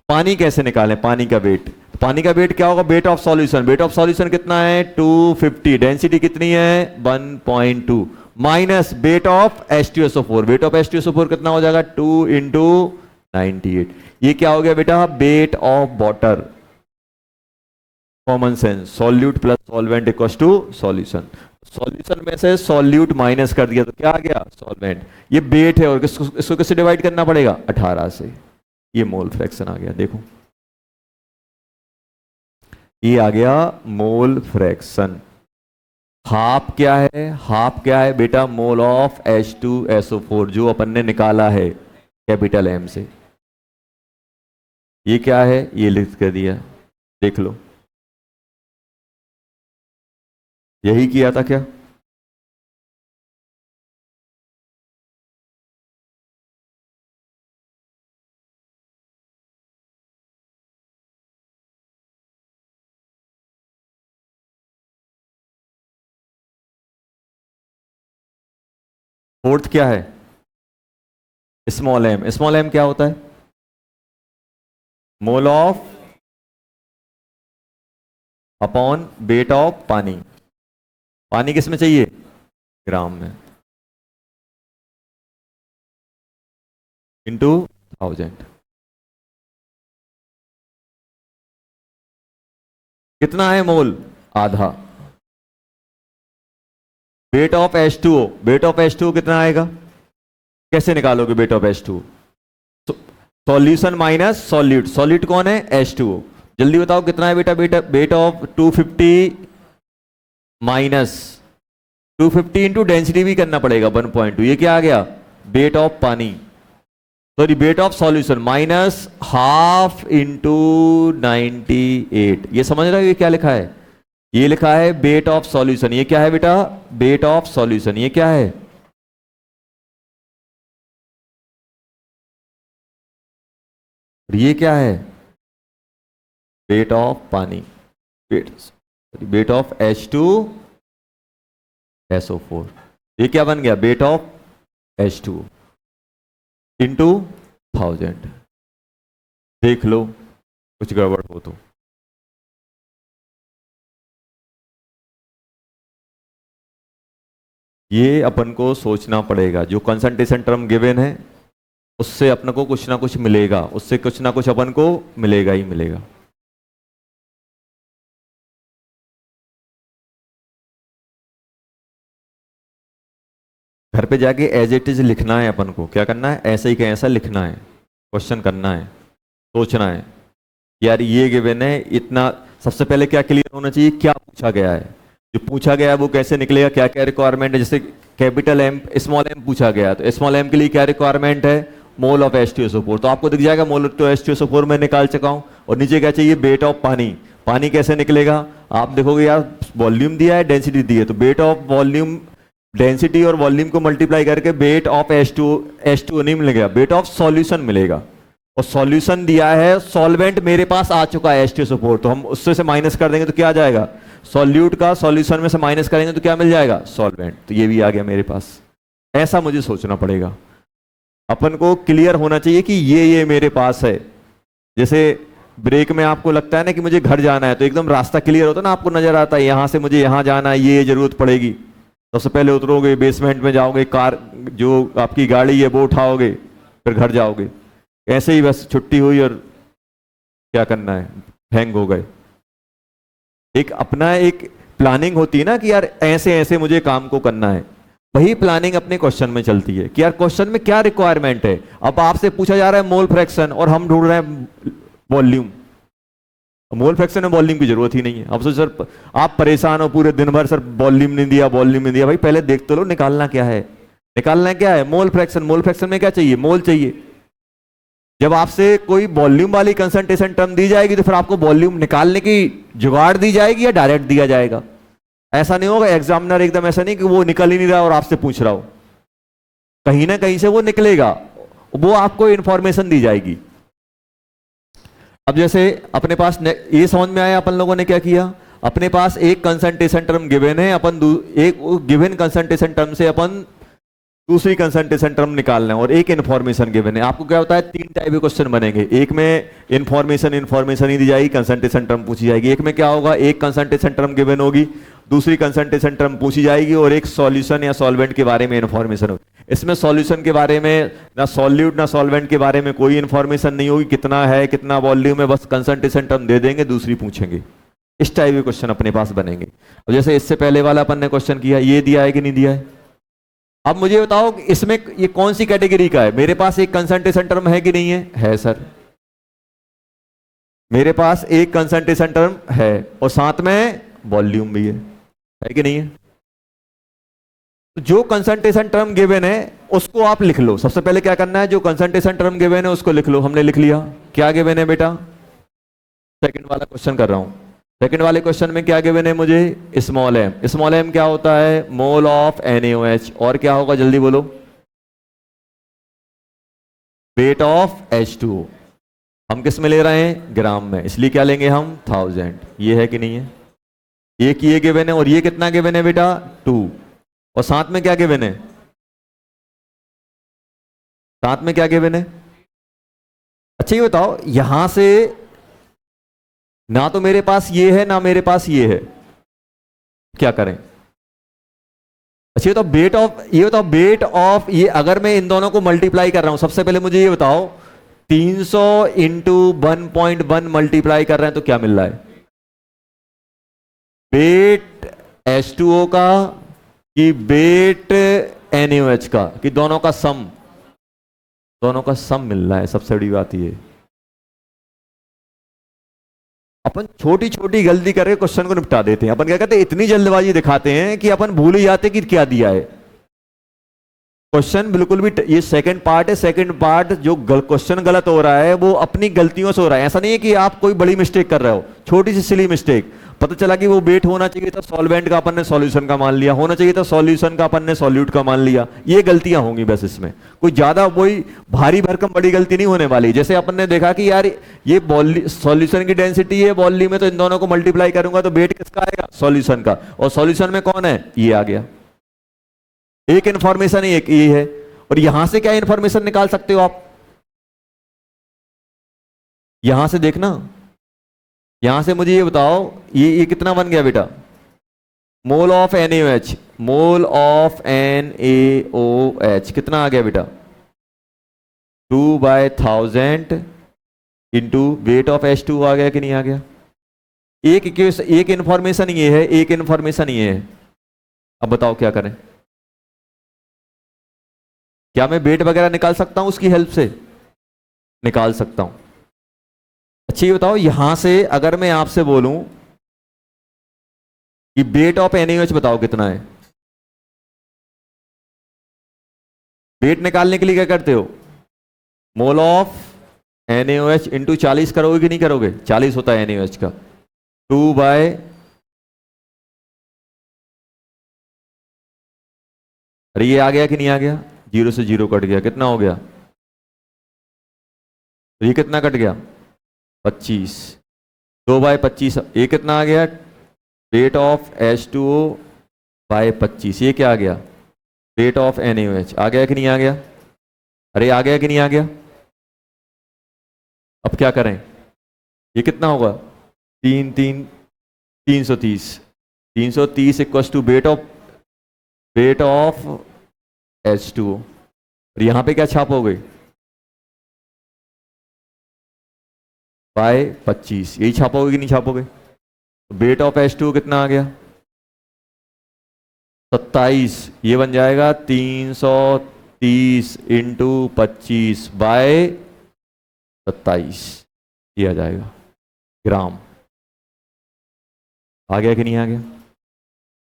पानी कैसे निकालें? पानी का वेट, पानी का वेट क्या होगा? Weight of solution. Weight of solution कितना है? 250। डेंसिटी कितनी है? 1.2 minus weight of H2SO4। Weight of H2SO4 कितना हो जाएगा? 2 × 98। ये क्या हो गया बेटा? Weight of water. Common sense, solute plus solvent equals to solution. Solution में से सॉल्यूट माइनस कर दिया तो क्या आ गया? सॉल्वेंट। ये वेट है और इसको किससे डिवाइड करना पड़ेगा? 18 से। ये मोल फ्रैक्शन आ गया। देखो ये आ गया मोल फ्रैक्शन। हाफ क्या है? हाफ क्या है बेटा? मोल ऑफ H2SO4 जो अपन ने निकाला है कैपिटल M से। ये क्या है? ये लिख कर दिया, देख लो। यही किया था क्या? फोर्थ क्या है? Small m। स्मॉल m क्या होता है? Mole of upon weight of पानी। पानी किस में चाहिए? ग्राम में, इंटू 1000। कितना है मोल? आधा। Wait of H2O, wait of H2O कितना आएगा? कैसे निकालोगे wait of H2O? Solution minus solute. Solute कौन है? H2O। जल्दी बताओ कितना है बेटा? बेटा weight of 250 minus 250 into density भी करना पड़ेगा 1.2। ये क्या आ गया? वेट ऑफ पानी, sorry weight of solution minus half into 98। ये समझ रहे हो ये क्या लिखा है? ये लिखा है वेट ऑफ सॉल्यूशन। ये क्या है बेटा? Weight of solution. ये क्या है? ये क्या है? वेट ऑफ पानी। Weight of H2SO4। ये क्या बन गया? Weight of H2 into 1000। देख लो कुछ गड़बड़ हो तो। ये अपन को सोचना पड़ेगा, जो कंसंट्रेशन टर्म गिवन है उससे अपन को कुछ ना कुछ मिलेगा, उससे कुछ ना कुछ अपन को मिलेगा ही मिलेगा। घर पे जाके एज इट इज लिखना है अपन को, क्या करना है, ऐसा ही कैसा लिखना है, क्वेश्चन करना है, सोचना है यार ये गिवन है इतना। सबसे पहले क्या क्लियर होना चाहिए, क्या पूछा गया है, जो पूछा गया है वो कैसे निकलेगा, क्या क्या रिक्वायरमेंट है। जैसे कैपिटल एम स्मॉल एम पूछा गया है, तो स्मॉल एम के लिए क्या रिक्वायरमेंट है, मोल ऑफ H2SO4, तो आपको दिख जाएगा मोल ऑफ H2SO4 मैं निकाल चुका हूं। और नीचे क्या चाहिए, वेट ऑफ पानी। पानी कैसे निकलेगा, आप देखोगे यार वॉल्यूम दिया है, डेंसिटी दी है, तो वेट ऑफ वॉल्यूम, डेंसिटी और वॉल्यूम को मल्टीप्लाई करके वेट ऑफ H2 नहीं मिलेगा, वेट ऑफ सॉल्यूशन मिलेगा। और सॉल्यूशन दिया है, सॉल्वेंट मेरे पास आ चुका है H2SO4, तो हम उससे से माइनस कर देंगे तो क्या आ जाएगा, सॉल्यूट का सॉल्यूशन में से माइनस करेंगे तो क्या मिल जाएगा, सॉल्वेंट। तो ये भी आ गया मेरे पास। ऐसा मुझे सोचना पड़ेगा, अपन को क्लियर होना चाहिए कि ये मेरे पास है। जैसे ब्रेक में आपको लगता है ना कि मुझे घर जाना है, तो एकदम रास्ता क्लियर होता है ना, आपको नजर आता है यहां से मुझे यहां जाना है, ये जरूरत पड़ेगी, सबसे पहले उतरोगे, बेसमेंट में जाओगे, कार जो आपकी गाड़ी है वो उठाओगे, फिर घर जाओगे। ऐसे ही बस छुट्टी हुई और क्या करना है, हैंग हो गए। एक अपना एक प्लानिंग होती है ना कि यार ऐसे ऐसे मुझे काम को करना है, वही प्लानिंग अपने क्वेश्चन में चलती है कि यार क्वेश्चन में क्या रिक्वायरमेंट है। अब आपसे पूछा जा रहा है मोल फ्रैक्शन और हम ढूंढ रहे हैं वॉल्यूम, मोल फ्रैक्शन में वॉल्यूम की जरूरत ही नहीं है। अब तो सर आप परेशान हो पूरे दिन भर, सर वॉल्यूम नहीं दिया, वॉल्यूम नहीं दिया, भाई पहले देख तो लो निकालना क्या है, निकालना क्या है, मोल फ्रैक्शन। मोल फ्रैक्शन में क्या चाहिए, मोल चाहिए। जब आपसे कोई वॉल्यूम वाली कंसंट्रेशन टर्म दी जाएगी तो फिर आपको वॉल्यूम निकालने की जुगाड़ दी जाएगी या डायरेक्ट दिया जाएगा। ऐसा नहीं होगा, एग्जामिनर एकदम ऐसा नहीं कि वो निकल ही नहीं रहा और आपसे पूछ रहा हो, कहीं ना कहीं से वो निकलेगा, वो आपको इंफॉर्मेशन दी जाएगी। अब जैसे अपने पास ये समझ में आया अपन लोगों ने क्या किया, अपने पास एक कंसंट्रेशन टर्म गिवन है, अपन एक गिवन कंसंट्रेशन टर्म से अपन दूसरी कंसंट्रेशन टर्म निकालना है और एक इन्फॉर्मेशन गिवन है। आपको क्या होता है, तीन टाइप के क्वेश्चन बनेंगे, एक में इन्फॉर्मेशन ही दी जाएगी, कंसंट्रेशन टर्म पूछी जाएगी। एक में क्या होगा, एक कंसंट्रेशन टर्म गिवन होगी, दूसरी कंसंट्रेशन टर्म पूछी जाएगी और एक सॉल्यूशन या सॉल्वेंट के बारे में इन्फॉर्मेशन होगी। इसमें सॉल्यूशन के बारे में ना सॉल्यूट ना सॉल्वेंट के बारे में कोई इन्फॉर्मेशन नहीं होगी, कितना है कितना वॉल्यूम है, बस कंसंट्रेशन टर्म दे देंगे, दूसरी पूछेंगे। इस टाइप के क्वेश्चन अपने पास बनेंगे। अब जैसे इससे पहले वाला अपन ने क्वेश्चन किया, ये दिया है कि नहीं दिया है। अब मुझे बताओ इसमें ये कौन सी कैटेगरी का है, मेरे पास एक कंसंट्रेशन टर्म है कि नहीं है सर, मेरे पास एक कंसंट्रेशन टर्म है और साथ में वॉल्यूम भी है कि नहीं है। तो जो कंसंट्रेशन टर्म गिवन है उसको आप लिख लो। सबसे पहले क्या करना है, जो कंसंट्रेशन टर्म गिवन है उसको लिख लो। हमने लिख लिया, क्या गिवन है बेटा, सेकंड वाला क्वेश्चन कर रहा हूं। सेकंड वाले क्वेश्चन में क्या गिवन है मुझे, स्मॉल एम। स्मॉल एम क्या होता है, मोल ऑफ NaOH, और क्या होगा जल्दी बोलो, वेट ऑफ H2O। हम किस में ले रहे हैं, ग्राम में, इसलिए क्या लेंगे हम, 1000। ये है कि नहीं है, एक ये गिवन है और ये कितना गिवन है बेटा, 2, और साथ में क्या गिवन है, साथ में क्या गिवन है। अच्छा ये बताओ, यहां से ना तो मेरे पास ये है ना मेरे पास ये है, क्या करें। अच्छा ये तो वेट ऑफ, ये बताओ वेट ऑफ, ये अगर मैं इन दोनों को मल्टीप्लाई कर रहा हूं, सबसे पहले मुझे ये बताओ 300 इंटू 1.1 मल्टीप्लाई कर रहे हैं तो क्या मिल रहा है, वेट H2O का कि वेट NaOH का, कि दोनों का सम, दोनों का सम मिल रहा है। सबसे बड़ी बात ये, अपन छोटी छोटी गलती करके क्वेश्चन को निपटा देते हैं। अपन क्या कहते हैं, इतनी जल्दबाजी दिखाते हैं कि अपन भूल ही जाते कि क्या दिया है क्वेश्चन। बिल्कुल भी ये सेकंड पार्ट है, सेकंड पार्ट जो क्वेश्चन गलत हो रहा है वो अपनी गलतियों से हो रहा है। ऐसा नहीं है कि आप कोई बड़ी मिस्टेक कर रहे हो, छोटी सी सिली मिस्टेक। पता चला कि वो वेट होना चाहिए था सॉल्वेंट का, अपन ने सॉल्यूशन का मान लिया, होना चाहिए था सॉल्यूशन का, अपन ने सॉल्यूट का मान लिया। ये गलतियां होंगी बस, इसमें कोई ज्यादा कोई भारी भरकम बड़ी गलती नहीं होने वाली। जैसे अपन ने देखा कि यार ये सॉल्यूशन की डेंसिटी है, वॉल्यूम में, तो इन दोनों को मल्टीप्लाई करूंगा तो वेट किसका आएगा, सॉल्यूशन का, और सॉल्यूशन में कौन है, ये आ गया। एक इंफॉर्मेशन एक ये है, और यहां से क्या इंफॉर्मेशन निकाल सकते हो आप, यहां से देखना, यहां से मुझे ये बताओ, ये कितना बन गया बेटा? Mole of NaOH, mole of NaOH कितना आ गया बेटा? 2/1000 इंटू वेट ऑफ H2 आ गया कि नहीं आ गया? एक इंफॉर्मेशन ये है, एक इंफॉर्मेशन ये है। अब बताओ क्या करें? क्या मैं वेट वगैरह निकाल सकता हूं उसकी हेल्प से? निकाल सकता हूं। अच्छा ये बताओ, यहां से अगर मैं आपसे बोलूं कि वेट ऑफ NaOH बताओ कितना है, वेट निकालने के लिए क्या करते हो? मोल ऑफ NaOH इंटू 40 करोगे कि नहीं करोगे? 40 होता है NaOH का। 2 बाय, अरे ये आ गया कि नहीं आ गया? 0 से 0 कट गया, कितना हो गया? तो ये कितना कट गया? 25। 2/25, ये कितना आ गया? Weight of H2O by 25। ये क्या आ गया? Weight of NaOH। आ गया कि नहीं आ गया? अरे आ गया कि नहीं आ गया? अब क्या करें? ये कितना होगा? 330। 330 equal to wait of H2O। और यहां पे क्या छापोगे? बाय 25, यही छापोगे कि नहीं छापोगे? वेट ऑफ H2O कितना आ गया? 27। ये बन जाएगा 330 इंटू 25 बाय 27, ये आ जाएगा ग्राम। आ गया कि नहीं आ गया?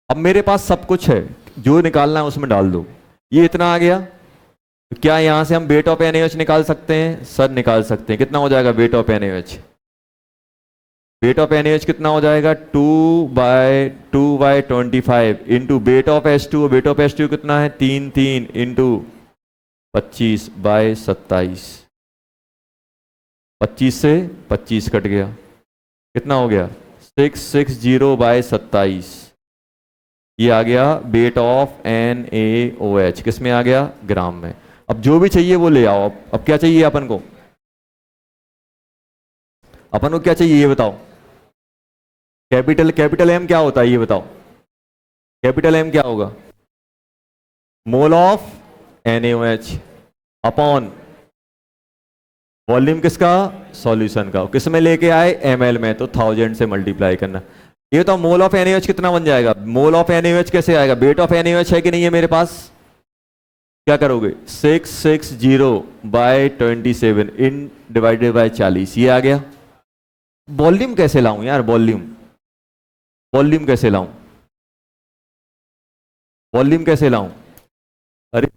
अब मेरे पास सब कुछ है, जो निकालना है उसमें डाल दो। ये इतना आ गया, तो क्या यहां से हम वेट ऑफ NaOH निकाल सकते हैं? सर निकाल सकते हैं। कितना हो जाएगा weight of NaOH? Weight of NaOH कितना हो जाएगा? 2/25 into weight of H2O। Wait of H2O कितना है? 3 इंटू 25 बाय 27। 25 से 25 कट गया, कितना हो गया? 660 बाय 27। ये आ गया वेट ऑफ NaOH। किस में आ गया? ग्राम में। अब जो भी चाहिए वो ले आओ। अब क्या चाहिए अपन को? अपन को क्या चाहिए ये बताओ? कैपिटल M क्या होता है ये बताओ? कैपिटल M क्या होगा? Mole of NaOH upon volume किसका? सॉल्यूशन का। किस में लेके आए? ml में, तो 1000 से मल्टीप्लाई करना। ये तो मोल ऑफ NaOH कितना बन जाएगा? मोल ऑफ NaOH कैसे आएगा? वेट ऑफ NaOH है कि नहीं है मेरे पास? क्या करोगे? 660 बाय 27 इन डिवाइडेड बाय 40, ये आ गया। वॉल्यूम कैसे लाऊं यार? वॉल्यूम कैसे लाऊं? वॉल्यूम कैसे लाऊं? अरे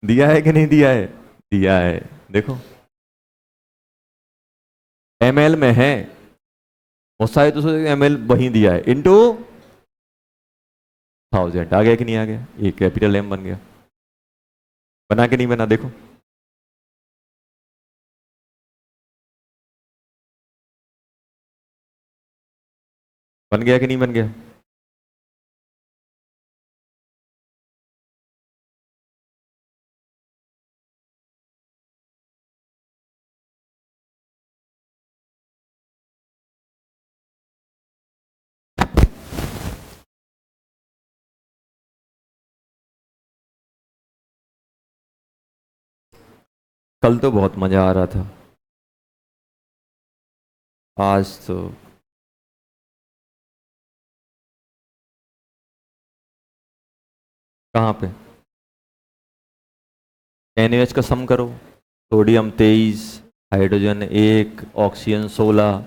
दिया है कि नहीं दिया है? दिया है, देखो ml में है, बहुत सारे तो ml वहीं दिया है, इंटू 1000। आ गया कि नहीं आ गया? ये कैपिटल M बन गया। बना के नहीं बना? देखो बन गया कि नहीं बन गया? कल तो बहुत मजा आ रहा था, आज तो कहाँ पे? NaOH का सम करो। सोडियम 23, हाइड्रोजन 1, ऑक्सीजन 16,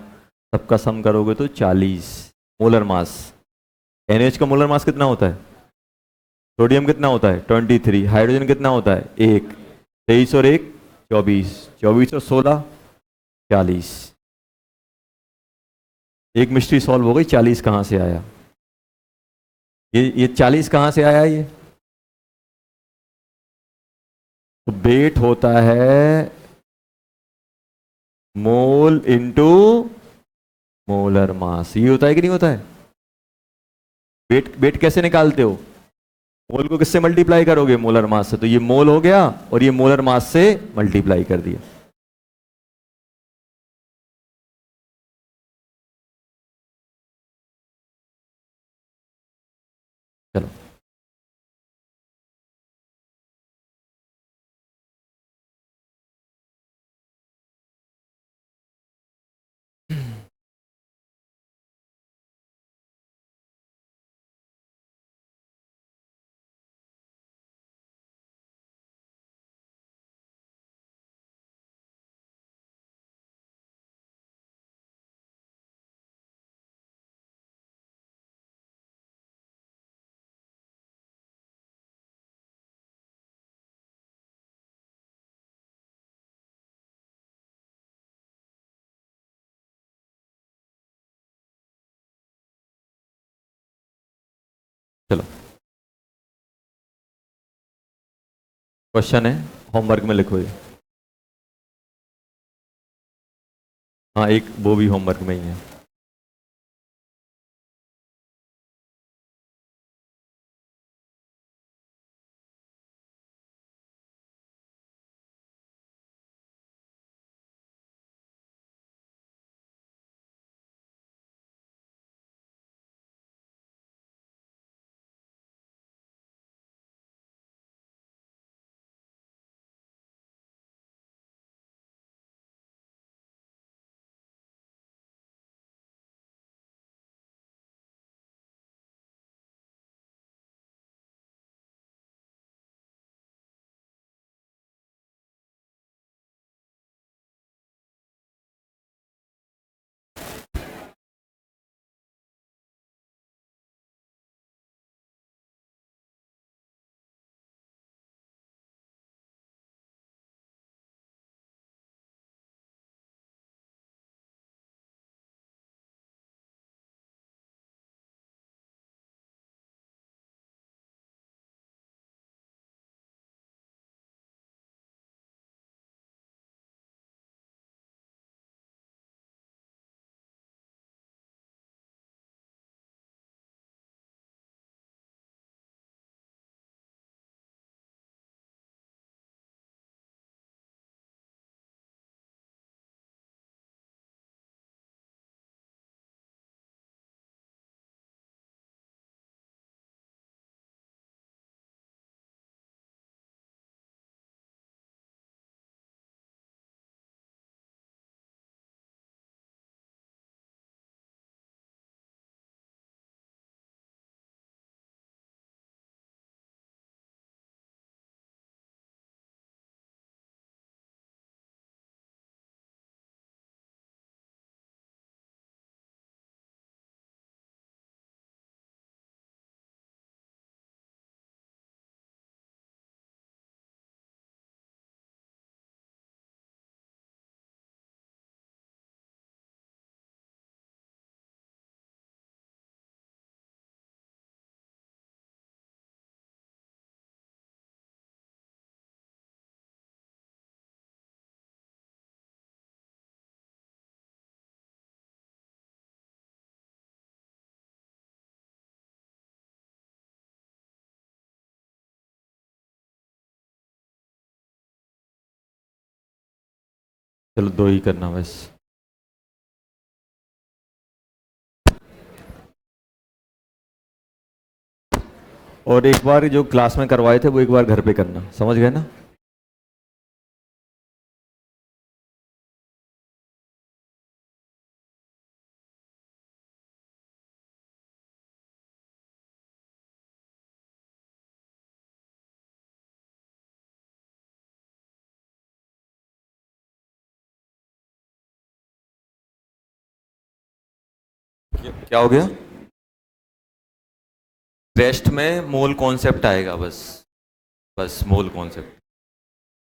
सबका सम करोगे तो 40 मोलर मास। NaOH का मोलर मास कितना होता है? सोडियम कितना होता है? 23। हाइड्रोजन कितना होता है? 1। 23 और 1 24, 24 और 16 40। एक मिस्ट्री सॉल्व हो गई। 40 कहाँ से आया? ये 40 कहाँ से आया? ये तो वेट होता है मोल इंटू मोलर मास। ये होता है कि नहीं होता है? वेट कैसे निकालते हो? मोल को किससे मल्टीप्लाई करोगे? मोलर मास से। तो ये मोल हो गया और ये मोलर मास से मल्टीप्लाई कर दिया। चलो चलो क्वेश्चन है, होमवर्क में लिखो ये। हाँ, एक वो भी होमवर्क में ही है। चलो दो ही करना बस। और एक बार जो क्लास में करवाए थे वो एक बार घर पे करना, समझ गए ना? क्या हो गया? टेस्ट में मोल कॉन्सेप्ट आएगा बस। बस मोल कॉन्सेप्ट,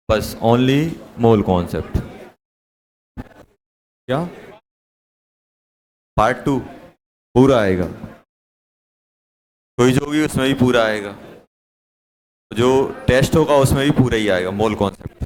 बस ओनली मोल कॉन्सेप्ट। क्या? पार्ट टू पूरा आएगा, कोई जो भी उसमें भी पूरा आएगा, जो टेस्ट होगा उसमें भी पूरा ही आएगा मोल कॉन्सेप्ट।